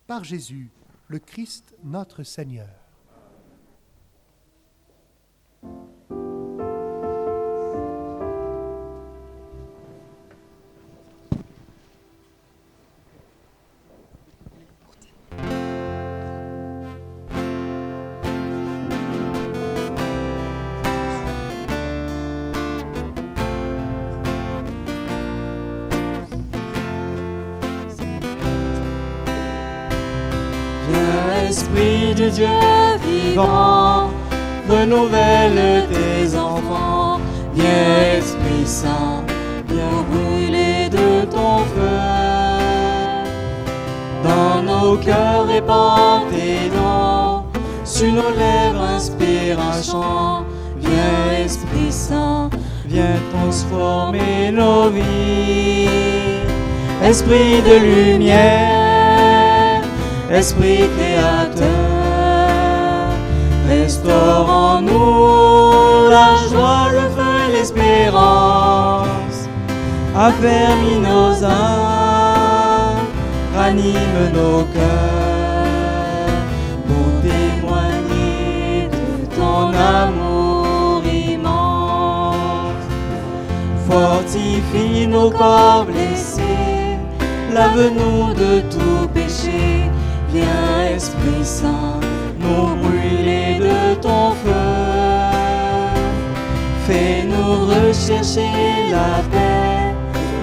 par Jésus, le Christ notre Seigneur. Esprit de Dieu vivant, renouvelle tes enfants. Viens Esprit Saint, viens brûler de ton feu. Dans nos cœurs répand tes dons, sur nos lèvres inspire un chant. Viens Esprit Saint, viens transformer nos vies. Esprit de lumière, Esprit créateur, restaure en nous la joie, le feu et l'espérance. Affermis nos âmes, ranime nos cœurs, pour témoigner de ton amour immense. Fortifie nos corps blessés, lave-nous de tout péché. Viens Esprit Saint, nous brûler de ton feu. Fais-nous rechercher la paix,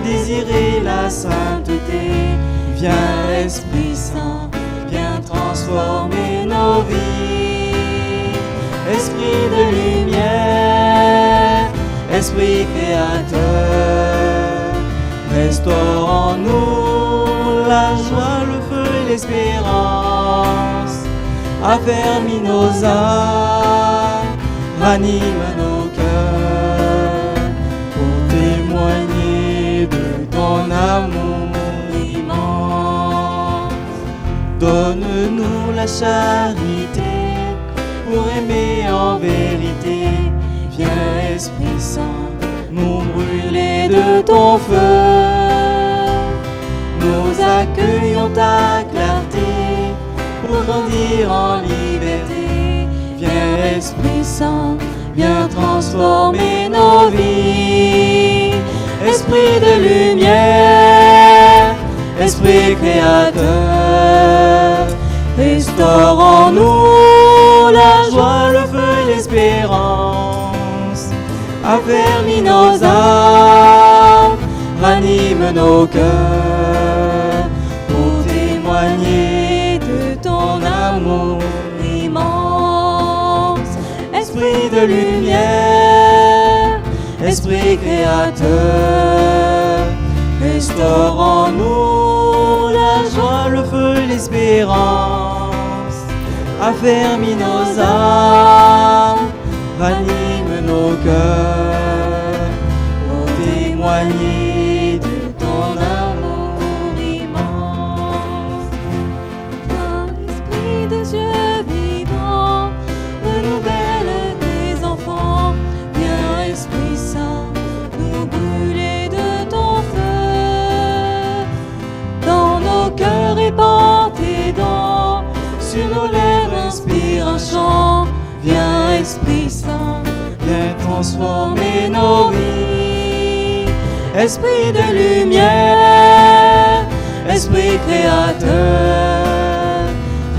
désirer la sainteté. Viens Esprit Saint, viens transformer nos vies. Esprit de lumière, Esprit créateur, restaure en nous la joie, le feu et l'espérance. affermis nos âmes, ranime nos cœurs, pour témoigner de ton amour immense. Donne-nous la charité pour aimer en vérité. Viens Esprit Saint, nous brûler de ton feu. Nous accueillons ta clarté pour grandir en liberté. Viens Esprit Saint, viens transformer nos vies. Esprit de lumière, Esprit créateur, restaure en nous la joie, le feu et l'espérance. Affermis nos âmes, ranime nos cœurs, pour témoigner de ton amour immense. Esprit de lumière, Esprit créateur, restaure en nous la joie, le feu et l'espérance. Affermis nos âmes, ranime nos cœurs, pour témoigner de ton amour immense. Esprit de Dieu vivant, renouvelle tes enfants. Viens Esprit Saint, nous brûler de ton feu. Dans nos cœurs répand tes dons, sur nos lèvres inspire un chant. Viens Esprit Saint, viens transformer nos vies. Esprit de lumière, Esprit créateur,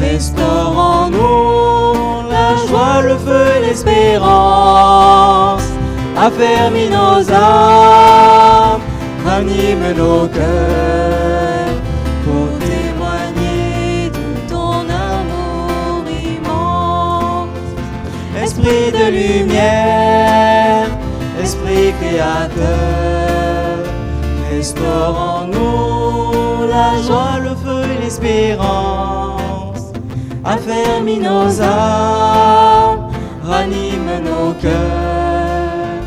restaure en nous la joie, le feu et l'espérance. Affermis nos âmes, ranime nos cœurs, pour témoigner de ton amour immense. Esprit de lumière, Esprit créateur, restaure en nous la joie, le feu et l'espérance. Affermis nos âmes, ranime nos cœurs,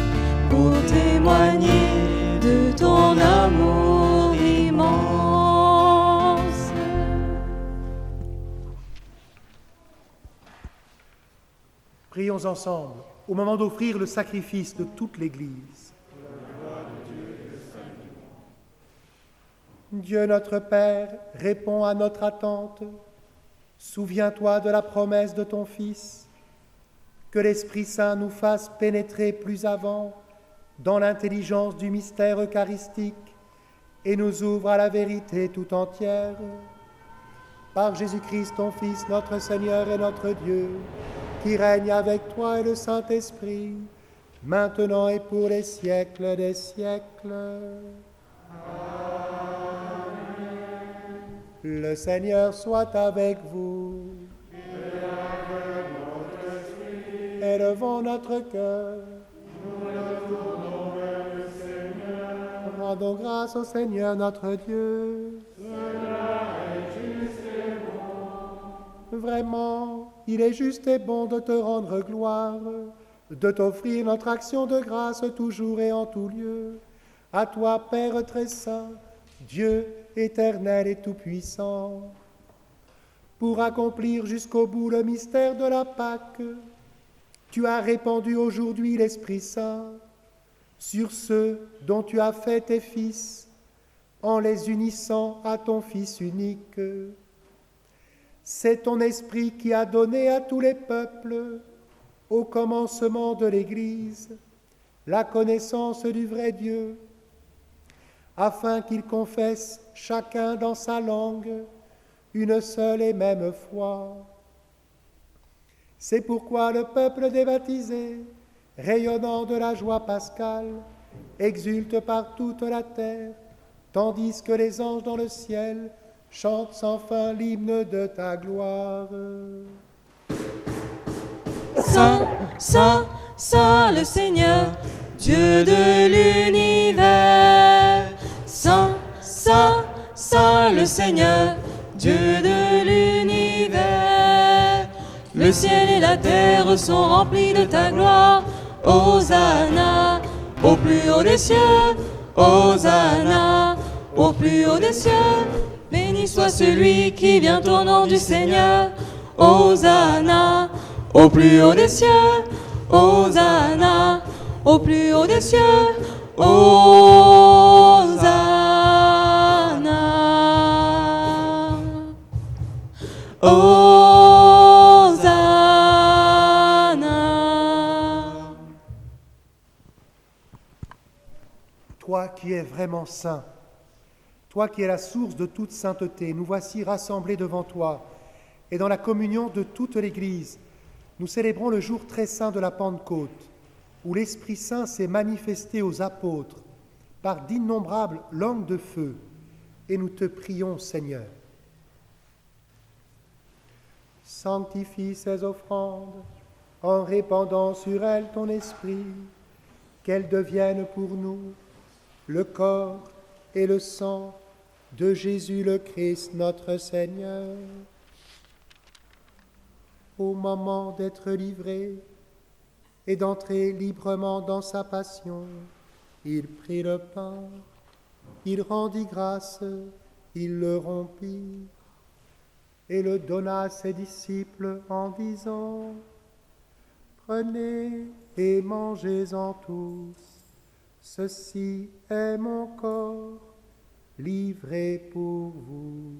pour témoigner de ton amour immense. Prions ensemble au moment d'offrir le sacrifice de toute l'Église. Dieu notre Père, réponds à notre attente. Souviens-toi de la promesse de ton Fils, que l'Esprit Saint nous fasse pénétrer plus avant dans l'intelligence du mystère eucharistique et nous ouvre à la vérité tout entière. Par Jésus-Christ, ton Fils, notre Seigneur et notre Dieu, qui règne avec toi et le Saint-Esprit, maintenant et pour les siècles des siècles. Le Seigneur soit avec vous. Élevons notre cœur. Rendons grâce au Seigneur notre Dieu. Vraiment, il est juste et bon de te rendre gloire, de t'offrir notre action de grâce toujours et en tout lieu. À toi, Père très saint, Dieu éternel et tout-puissant, pour accomplir jusqu'au bout le mystère de la Pâque, tu as répandu aujourd'hui l'Esprit Saint sur ceux dont tu as fait tes fils, en les unissant à ton Fils unique. C'est ton Esprit qui a donné à tous les peuples, au commencement de l'Église, la connaissance du vrai Dieu, afin qu'ils confessent chacun dans sa langue une seule et même foi. C'est pourquoi le peuple des baptisés, rayonnant de la joie pascale, exulte par toute la terre, tandis que les anges dans le ciel chantent sans fin l'hymne de ta gloire. Saint, Saint, Saint le Seigneur, Dieu de l'univers. Saint, Saint, Saint le Seigneur, Dieu de l'univers. Le ciel et la terre sont remplis de ta gloire. Hosanna, au plus haut des cieux. Hosanna, au plus haut des cieux. Béni soit celui qui vient au nom du Seigneur. Hosanna, au plus haut des cieux. Hosanna, au plus haut des cieux. Hosanna. Hosanna. Toi qui es vraiment saint, toi qui es la source de toute sainteté, nous voici rassemblés devant toi, et dans la communion de toute l'Église, nous célébrons le jour très saint de la Pentecôte, où l'Esprit Saint s'est manifesté aux apôtres par d'innombrables langues de feu, et nous te prions, Seigneur. Sanctifie ces offrandes en répandant sur elles ton esprit, qu'elles deviennent pour nous le corps et le sang de Jésus le Christ notre Seigneur. Au moment d'être livré et d'entrer librement dans sa passion, il prit le pain, il rendit grâce, il le rompit et le donna à ses disciples en disant : Prenez et mangez-en tous, ceci est mon corps livré pour vous.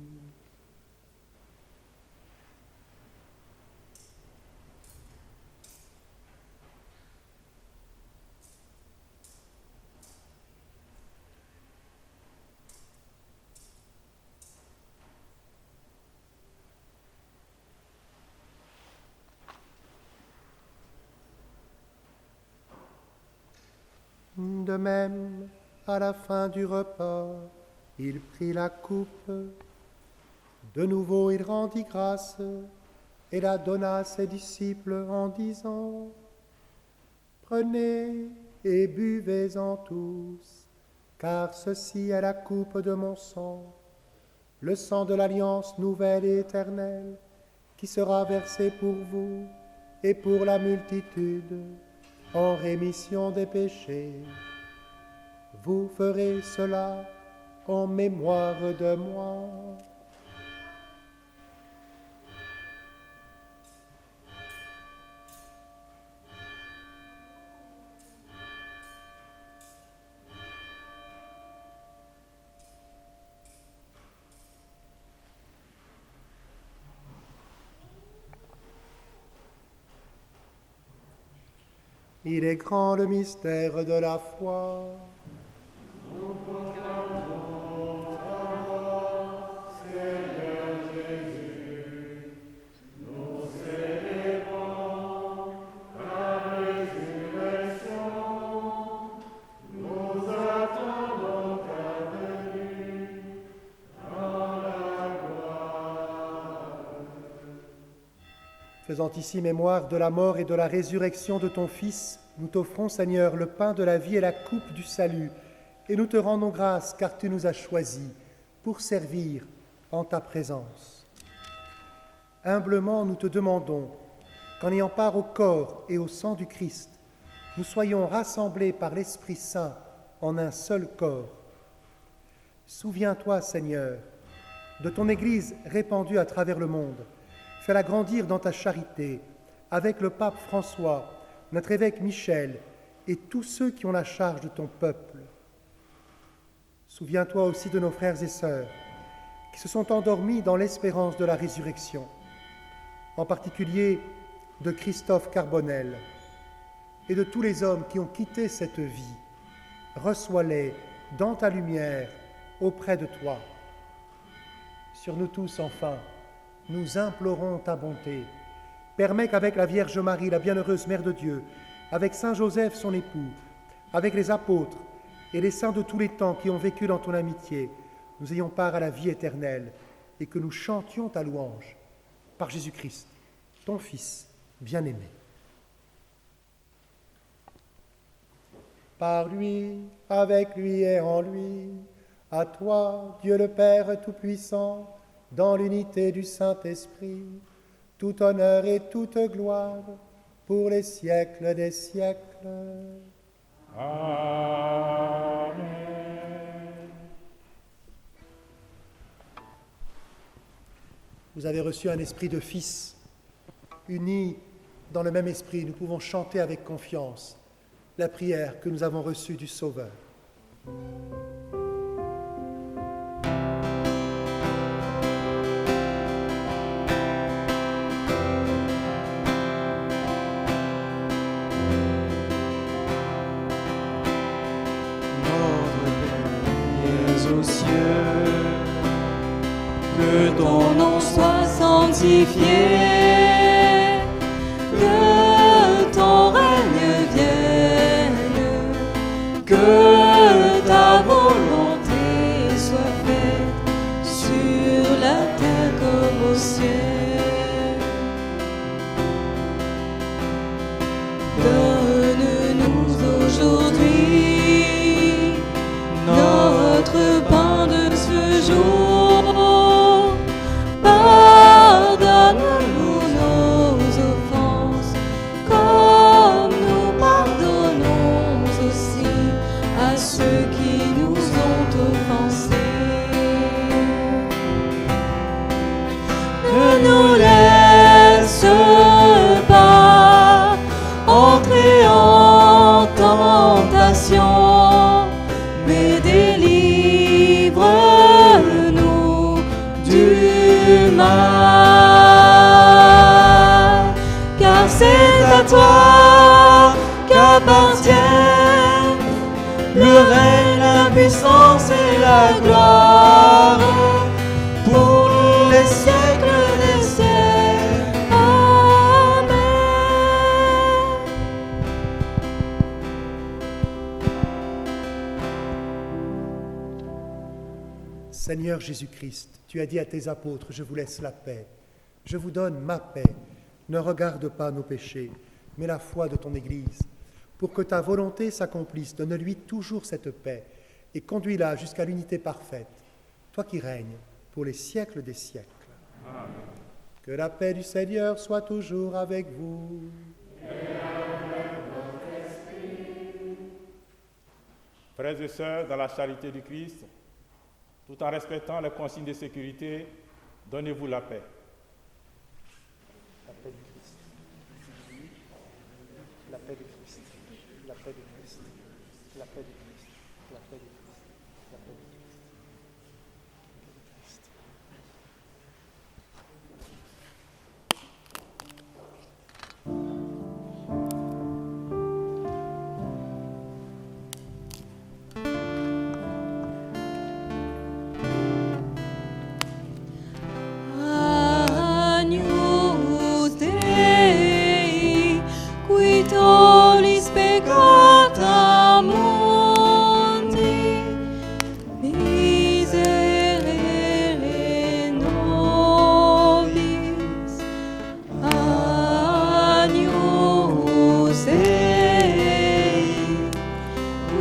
De même, à la fin du repas, il prit la coupe. De nouveau, il rendit grâce et la donna à ses disciples en disant : Prenez et buvez-en tous, car ceci est la coupe de mon sang, le sang de l'alliance nouvelle et éternelle, qui sera versé pour vous et pour la multitude, en rémission des péchés. Vous ferez cela en mémoire de moi. Il est grand le mystère de la foi. Nous proclamons ta mort, Seigneur Jésus. Nous célébrons ta résurrection. Nous attendons ta venue dans la gloire. Faisant ici mémoire de la mort et de la résurrection de ton Fils, nous t'offrons, Seigneur, le pain de la vie et la coupe du salut, et nous te rendons grâce car tu nous as choisis pour servir en ta présence. Humblement, nous te demandons qu'en ayant part au corps et au sang du Christ, nous soyons rassemblés par l'Esprit Saint en un seul corps. Souviens-toi, Seigneur, de ton Église répandue à travers le monde. Fais-la grandir dans ta charité, avec le pape François, notre évêque Michel et tous ceux qui ont la charge de ton peuple. Souviens-toi aussi de nos frères et sœurs qui se sont endormis dans l'espérance de la résurrection, en particulier de Christophe Carbonel et de tous les hommes qui ont quitté cette vie. Reçois-les dans ta lumière auprès de toi. Sur nous tous, enfin, nous implorons ta bonté. Permets qu'avec la Vierge Marie, la bienheureuse Mère de Dieu, avec Saint Joseph, son époux, avec les apôtres et les saints de tous les temps qui ont vécu dans ton amitié, nous ayons part à la vie éternelle et que nous chantions ta louange. Par Jésus-Christ, ton Fils bien-aimé. Par lui, avec lui et en lui, à toi, Dieu le Père Tout-Puissant, dans l'unité du Saint-Esprit, tout honneur et toute gloire pour les siècles des siècles. Amen. Vous avez reçu un esprit de fils. Unis dans le même esprit, nous pouvons chanter avec confiance la prière que nous avons reçue du Sauveur. Aux cieux, que ton nom soit sanctifié, que ton règne vienne, que ta volonté soit faite sur la terre comme au ciel. Donne-nous aujourd'hui notre pain de ce jour. Pardonne-nous nos offenses, comme nous pardonnons aussi à ceux qui nous ont offensés. Ne nous laisse pas entrer en tentation, mais délivre-nous du mal. Car c'est à toi qu'appartiennent le règne, la puissance et la gloire pour les siècles des siècles. Amen. Seigneur Jésus-Christ, tu as dit à tes apôtres, je vous laisse la paix, je vous donne ma paix. Ne regarde pas nos péchés, mais la foi de ton Église. Pour que ta volonté s'accomplisse, donne-lui toujours cette paix et conduis-la jusqu'à l'unité parfaite, toi qui règnes pour les siècles des siècles. Amen. Que la paix du Seigneur soit toujours avec vous. Frères et sœurs, dans la charité du Christ, tout en respectant les consignes de sécurité, donnez-vous la paix. La paix du Christ. La paix du Christ. La paix du Christ. La paix du Christ. La paix du Christ. La paix du Christ. Agnus Dei, qui tollis peccata mundi, miserere nobis. Agnus Dei,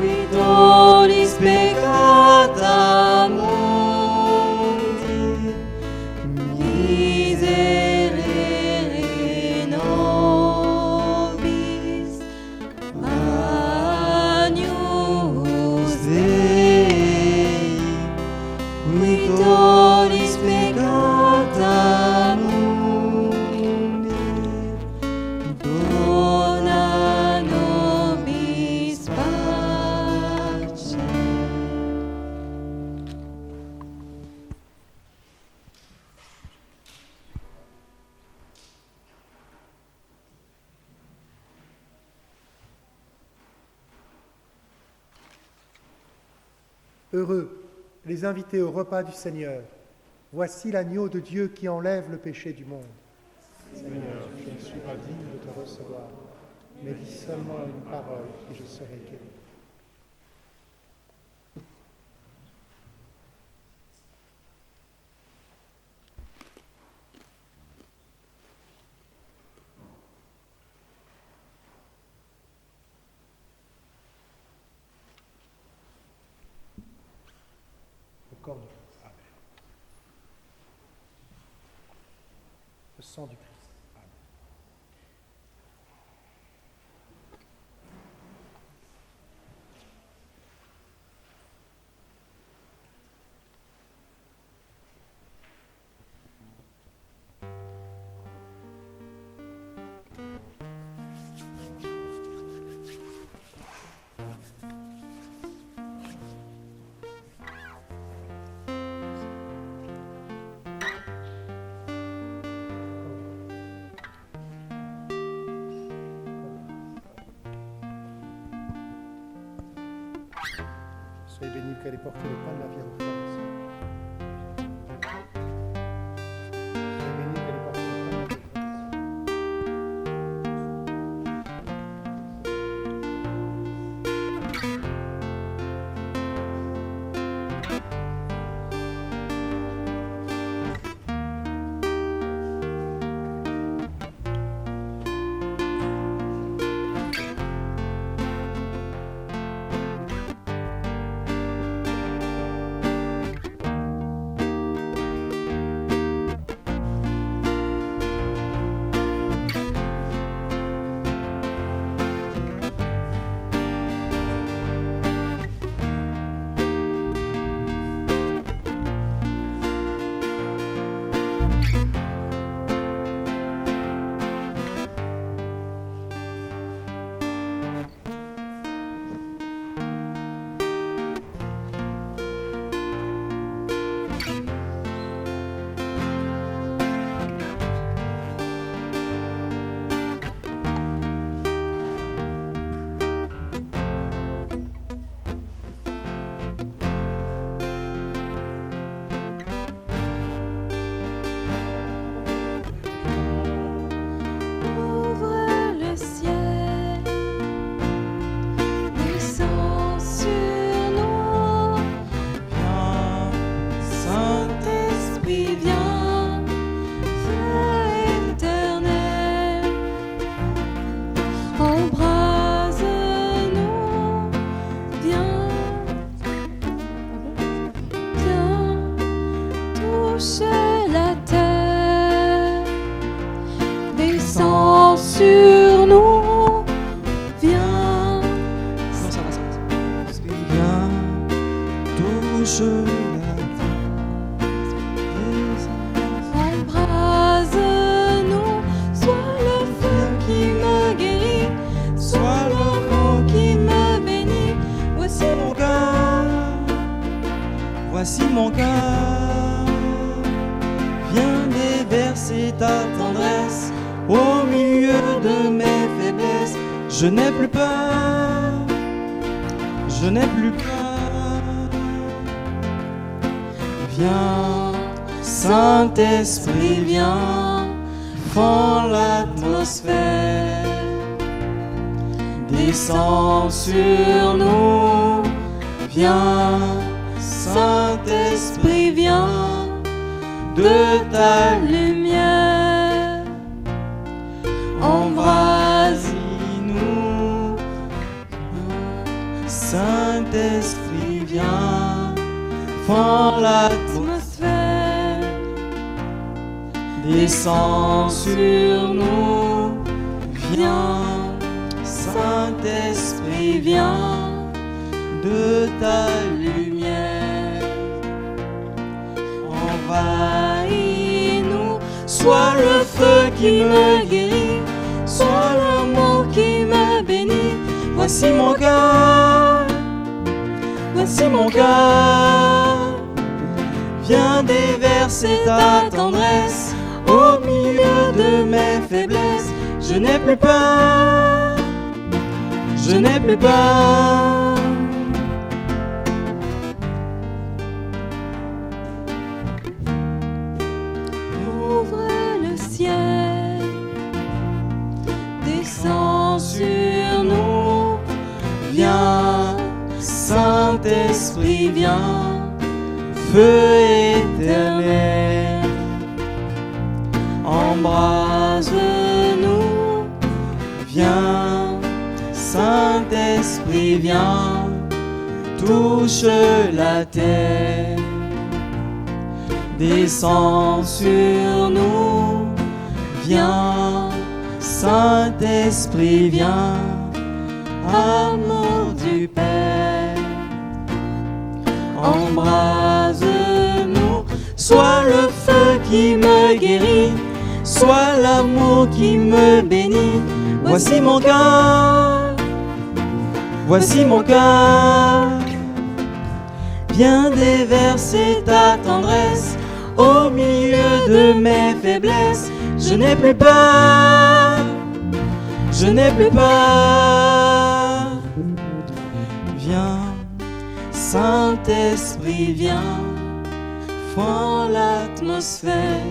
qui tollis peccata mundi, miserere nobis. Agnus Dei, qui tollis peccata mundi, dona nobis pace. Heureux les invités au repas du Seigneur. Voici l'agneau de Dieu qui enlève le péché du monde. Seigneur, je ne suis pas digne de te recevoir, mais dis seulement une parole et je serai guéri. Le corps du Christ. Le sang du Christ. Soyez bénis qu'elle ait porté le pain de la vie à vos frères et sœurs. Soyez bénis qu'elle ait porté le pain de la vie à vos frères et sœurs. Voici mon cœur, viens déverser ta tendresse au milieu de mes faiblesses. Je n'ai plus peur, je n'ai plus peur. Viens, Saint-Esprit, viens, fends l'atmosphère. Descends sur nous, viens, Saint-Esprit, viens, de ta lumière, embrase-nous. Saint-Esprit, viens, fends l'atmosphère. Descends sur nous, viens, Saint-Esprit, viens, de ta lumière, envahis-nous. Sois le feu qui me guérit, sois l'amour qui me bénit. Voici mon cœur, voici mon cœur. Viens déverser ta tendresse au milieu de mes faiblesses. Je n'ai plus peur, je n'ai plus peur. Ouvre le ciel, descends sur nous. Viens, Saint-Esprit, viens, feu éternel, embrase-nous. Viens, Saint-Esprit, viens, touche la terre. Descends sur nous, viens, Saint-Esprit, viens, amour du Père. Embrase-nous, sois le feu qui me guérit, sois l'amour qui me bénit. Voici mon cœur, voici mon cœur. Viens déverser ta tendresse au milieu de mes faiblesses. Je n'ai plus peur, je n'ai plus peur. Viens, Saint-Esprit, viens, fends l'atmosphère,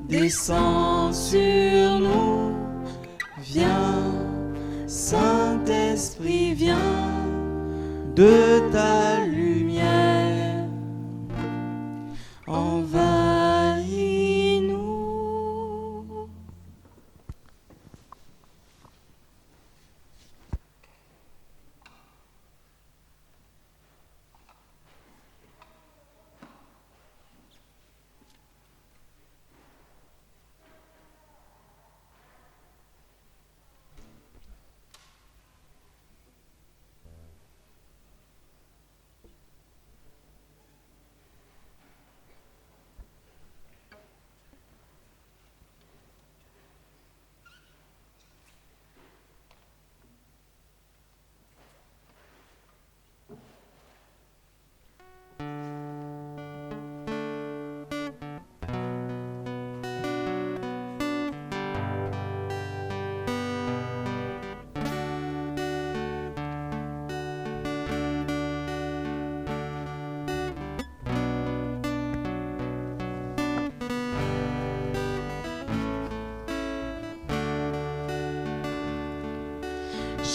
descends sur nous, viens, Saint-Esprit, viens, de ta lumière, envahis-nous.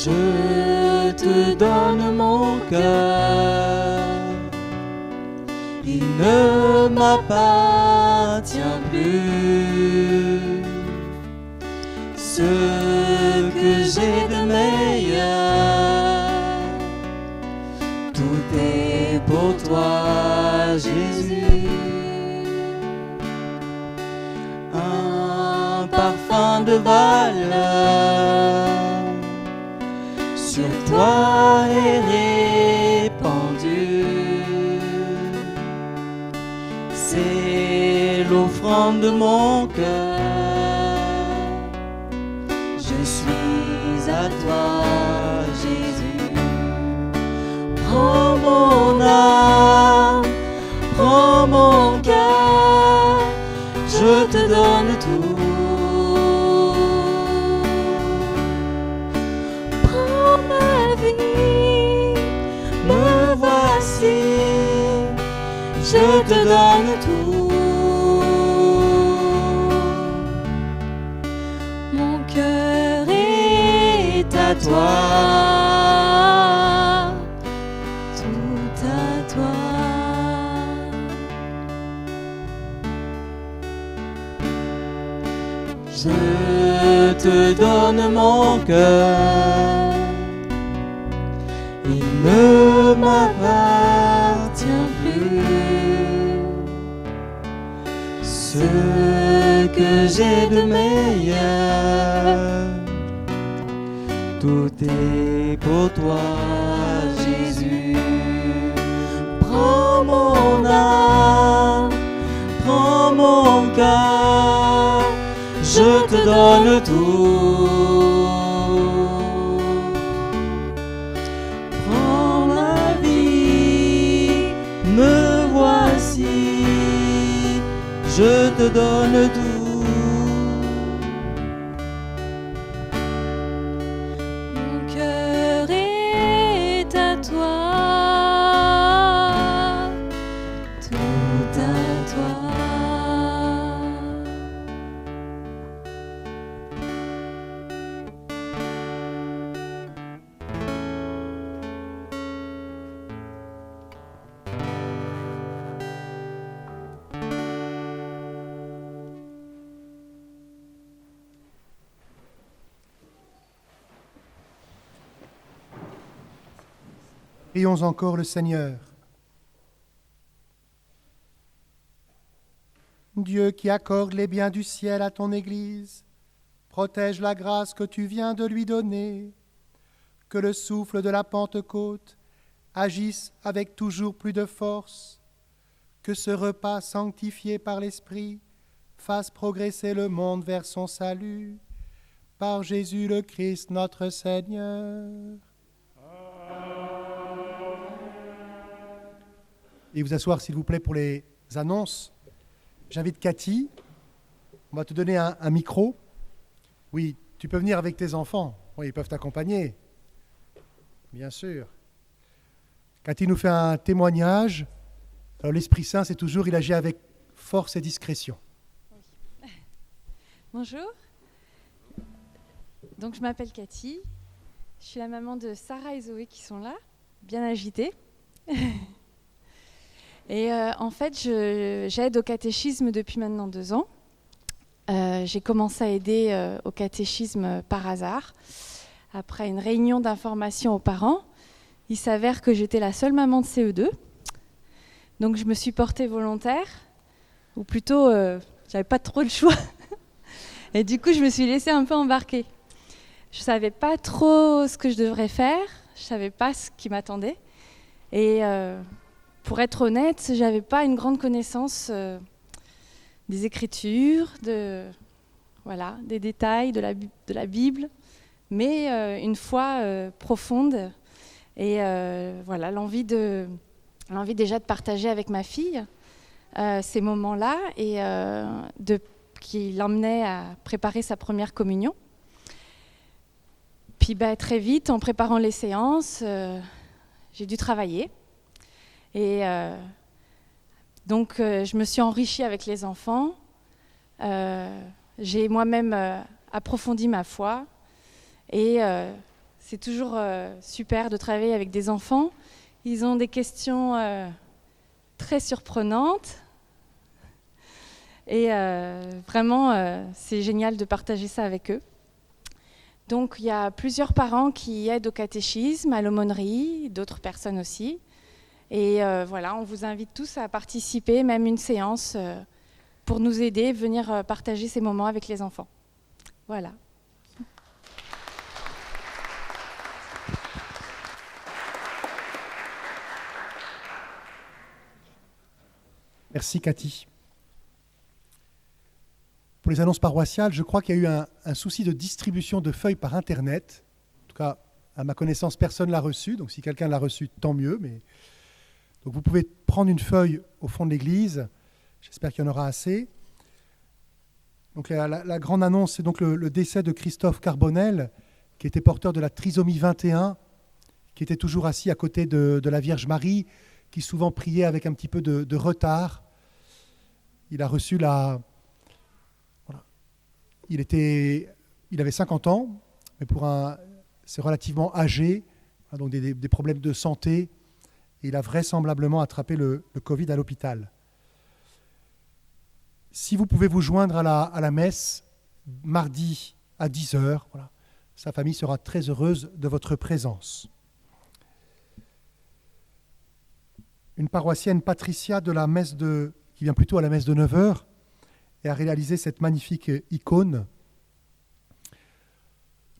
Je te donne mon cœur, il ne m'appartient plus. Ce que j'ai de meilleur, tout est pour toi, Jésus. Un parfum de valeur sur toi est répandu. C'est l'offrande de mon cœur. Je suis à toi, Jésus. Prends mon âme, prends mon cœur, je te donne tout. Je te donne tout. Mon cœur est à toi, tout à toi. Je te donne mon cœur, il ne m'appartient plus. Ce que j'ai de meilleur, tout est pour toi, Jésus. Prends mon âme, prends mon cœur, je te donne tout. Prends ma vie, me voici, je te donne tout. Mon cœur est à toi, tout à toi. Prions encore le Seigneur. Dieu qui accorde les biens du ciel à ton Église, protège la grâce que tu viens de lui donner, que le souffle de la Pentecôte agisse avec toujours plus de force, que ce repas sanctifié par l'Esprit fasse progresser le monde vers son salut, par Jésus le Christ notre Seigneur. Et vous asseoir, s'il vous plaît, pour les annonces. J'invite Cathy. On va te donner un micro. Oui, tu peux venir avec tes enfants. Oui, ils peuvent t'accompagner. Bien sûr. Cathy nous fait un témoignage. Alors l'Esprit Saint, c'est toujours, il agit avec force et discrétion. Bonjour. Donc je m'appelle Cathy. Je suis la maman de Sarah et Zoé qui sont là, bien agitées. Et en fait, j'aide au catéchisme depuis maintenant 2 ans. J'ai commencé à aider au catéchisme par hasard. Après une réunion d'information aux parents, il s'avère que j'étais la seule maman de CE2. Donc je me suis portée volontaire, ou plutôt, j'avais pas trop le choix. Et du coup, je me suis laissée un peu embarquer. Je ne savais pas trop ce que je devrais faire, je ne savais pas ce qui m'attendait. Et pour être honnête, je n'avais pas une grande connaissance des Écritures, des détails de la Bible, mais une foi profonde et l'envie déjà de partager avec ma fille ces moments-là et qui l'emmenait à préparer sa première communion. Puis très vite, en préparant les séances, j'ai dû travailler. Et donc, je me suis enrichie avec les enfants. J'ai moi-même approfondi ma foi. Et c'est toujours super de travailler avec des enfants. Ils ont des questions très surprenantes. Et vraiment, c'est génial de partager ça avec eux. Donc, il y a plusieurs parents qui aident au catéchisme, à l'aumônerie, d'autres personnes aussi. Et on vous invite tous à participer, même une séance, pour nous aider, venir partager ces moments avec les enfants. Voilà. Merci Cathy. Pour les annonces paroissiales, je crois qu'il y a eu un souci de distribution de feuilles par Internet. En tout cas, à ma connaissance, personne ne l'a reçu. Donc si quelqu'un l'a reçu, tant mieux. Donc vous pouvez prendre une feuille au fond de l'église. J'espère qu'il y en aura assez. Donc la grande annonce, c'est donc le décès de Christophe Carbonel, qui était porteur de la trisomie 21, qui était toujours assis à côté de la Vierge Marie, qui souvent priait avec un petit peu de retard. Il a reçu il avait 50 ans, mais c'est relativement âgé, donc des problèmes de santé, et il a vraisemblablement attrapé le Covid à l'hôpital. Si vous pouvez vous joindre à la messe, mardi à 10h, sa famille sera très heureuse de votre présence. Une paroissienne, Patricia, qui vient plutôt à la messe de 9h, et a réalisé cette magnifique icône.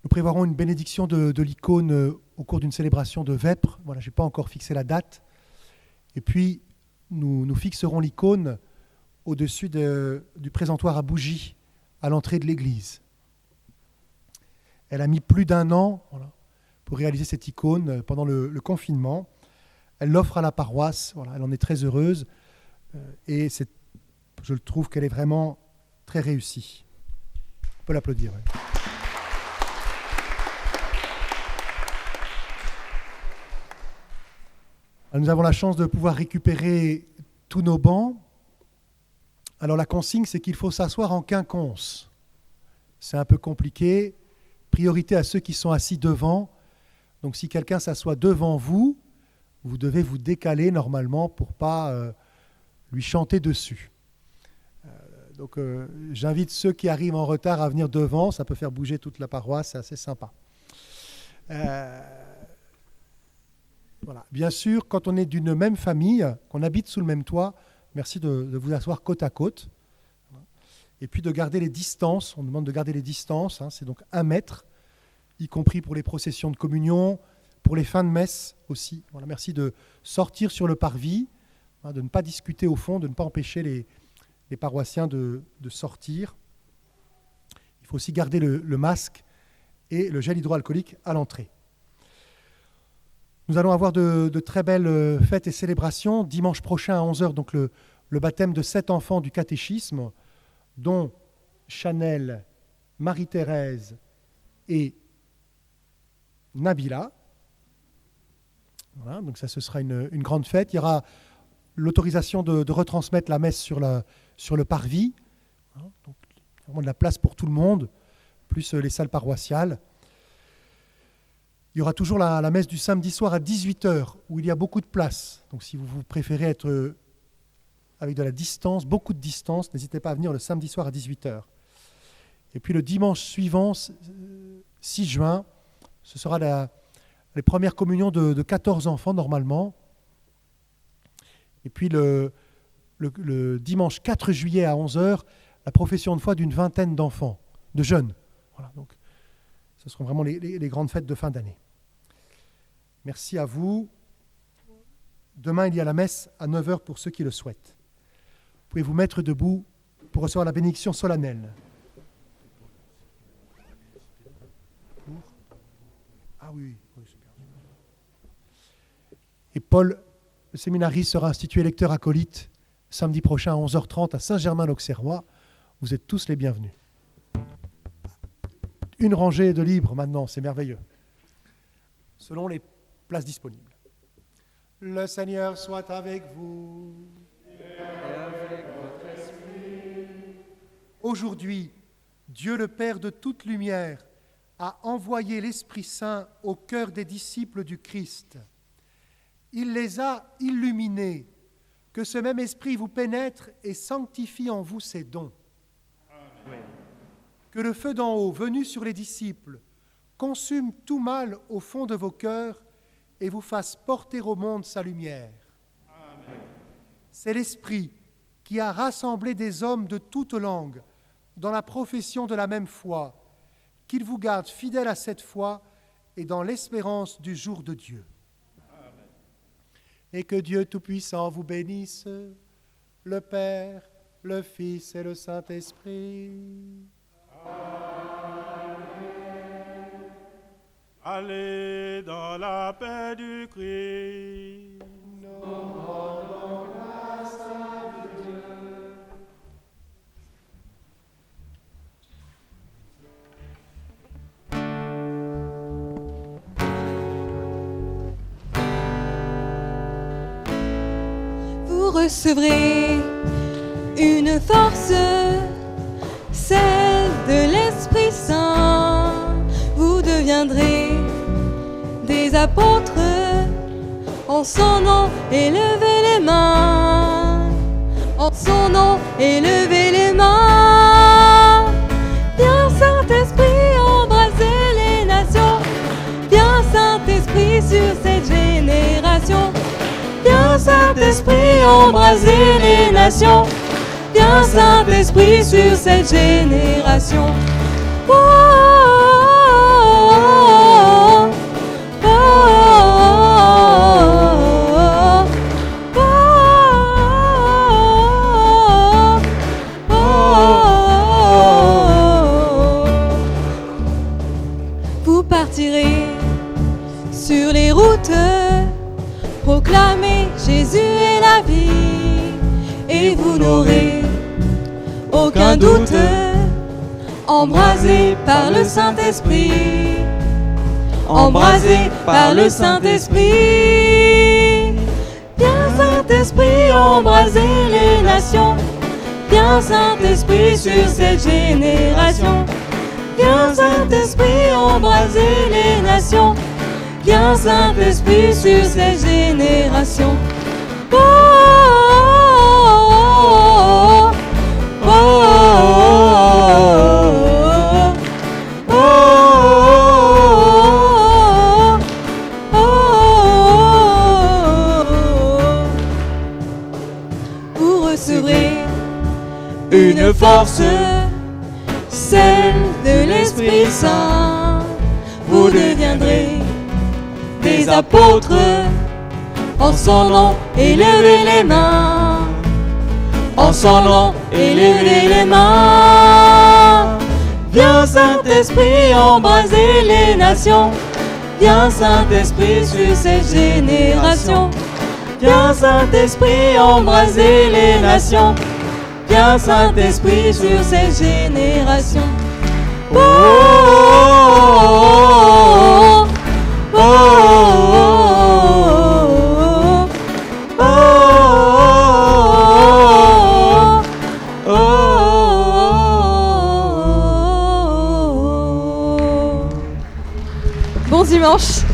Nous prévoirons une bénédiction de l'icône au cours d'une célébration de vêpres. Je n'ai pas encore fixé la date. Et puis, nous fixerons l'icône au-dessus du présentoir à bougies à l'entrée de l'église. Elle a mis plus d'1 an pour réaliser cette icône pendant le confinement. Elle l'offre à la paroisse. Elle en est très heureuse. Et je le trouve qu'elle est vraiment très réussie. On peut l'applaudir. Ouais. Nous avons la chance de pouvoir récupérer tous nos bancs. Alors la consigne, c'est qu'il faut s'asseoir en quinconce. C'est un peu compliqué. Priorité à ceux qui sont assis devant. Donc si quelqu'un s'assoit devant vous, vous devez vous décaler normalement pour ne pas lui chanter dessus. Donc j'invite ceux qui arrivent en retard à venir devant. Ça peut faire bouger toute la paroisse, c'est assez sympa. Voilà. Bien sûr, quand on est d'une même famille, qu'on habite sous le même toit, merci de vous asseoir côte à côte. Et puis de garder les distances. On demande de garder les distances. C'est donc 1 mètre, y compris pour les processions de communion, pour les fins de messe aussi. Voilà, merci de sortir sur le parvis, de ne pas discuter au fond, de ne pas empêcher les paroissiens de sortir. Il faut aussi garder le masque et le gel hydroalcoolique à l'entrée. Nous allons avoir de très belles fêtes et célébrations. Dimanche prochain à 11h, donc le baptême de 7 enfants du catéchisme, dont Chanel, Marie-Thérèse et Nabila. Voilà, donc ça, ce sera une grande fête. Il y aura l'autorisation de retransmettre la messe sur le parvis. Hein, donc, vraiment de la place pour tout le monde, plus les salles paroissiales. Il y aura toujours la messe du samedi soir à 18h, où il y a beaucoup de place. Donc si vous préférez être avec de la distance, beaucoup de distance, n'hésitez pas à venir le samedi soir à 18h. Et puis le dimanche suivant, 6 juin, ce sera les premières communions de 14 enfants normalement. Et puis le dimanche 4 juillet à 11h, la profession de foi d'une vingtaine d'enfants, de jeunes. Voilà, donc ce seront vraiment les grandes fêtes de fin d'année. Merci à vous. Demain, il y a la messe à 9h pour ceux qui le souhaitent. Vous pouvez vous mettre debout pour recevoir la bénédiction solennelle. Ah oui, super. Et Paul, le séminariste, sera institué lecteur acolyte samedi prochain à 11h30 à Saint-Germain-l'Auxerrois. Vous êtes tous les bienvenus. Une rangée de libres maintenant, c'est merveilleux. Selon les places disponibles. Le Seigneur soit avec vous. Et avec votre esprit. Aujourd'hui, Dieu le Père de toute lumière a envoyé l'Esprit Saint au cœur des disciples du Christ. Il les a illuminés, que ce même Esprit vous pénètre et sanctifie en vous ses dons. Amen. Que le feu d'en haut, venu sur les disciples, consume tout mal au fond de vos cœurs et vous fasse porter au monde sa lumière. Amen. C'est l'Esprit qui a rassemblé des hommes de toutes langues dans la profession de la même foi, qu'il vous garde fidèles à cette foi et dans l'espérance du jour de Dieu. Amen. Et que Dieu Tout-Puissant vous bénisse, le Père, le Fils et le Saint-Esprit. Allez dans la paix du Christ. Nous rendons grâce à Dieu. Vous recevrez une force, celle de l'Esprit Saint. Vous deviendrez des apôtres, en son nom élevez les mains, en son nom élevez les mains. Viens Saint-Esprit embraser les nations, viens Saint-Esprit sur cette génération. Viens Saint-Esprit embraser les nations, viens Saint-Esprit sur cette génération. Oh, vous partirez sur les routes, proclamez Jésus est la vie, et vous n'aurez aucun doute, embrasé par le Saint-Esprit, embrasé par le Saint-Esprit. Viens Saint-Esprit embraser les nations, viens Saint-Esprit sur cette génération. Viens Saint-Esprit embraser les nations, viens Saint-Esprit sur cette génération. Oh, oh, oh, oh, oh, oh. Vous recevrez une force, celle de l'Esprit Saint. Vous deviendrez des apôtres, en son nom élevez les mains, en son nom élevez les mains. Viens Saint-Esprit embraser les nations, viens Saint-Esprit sur cette génération. Viens Saint-Esprit embraser les nations, viens Saint-Esprit sur cette génération. Oh, oh, oh, oh, oh, oh, oh. bon dimanche.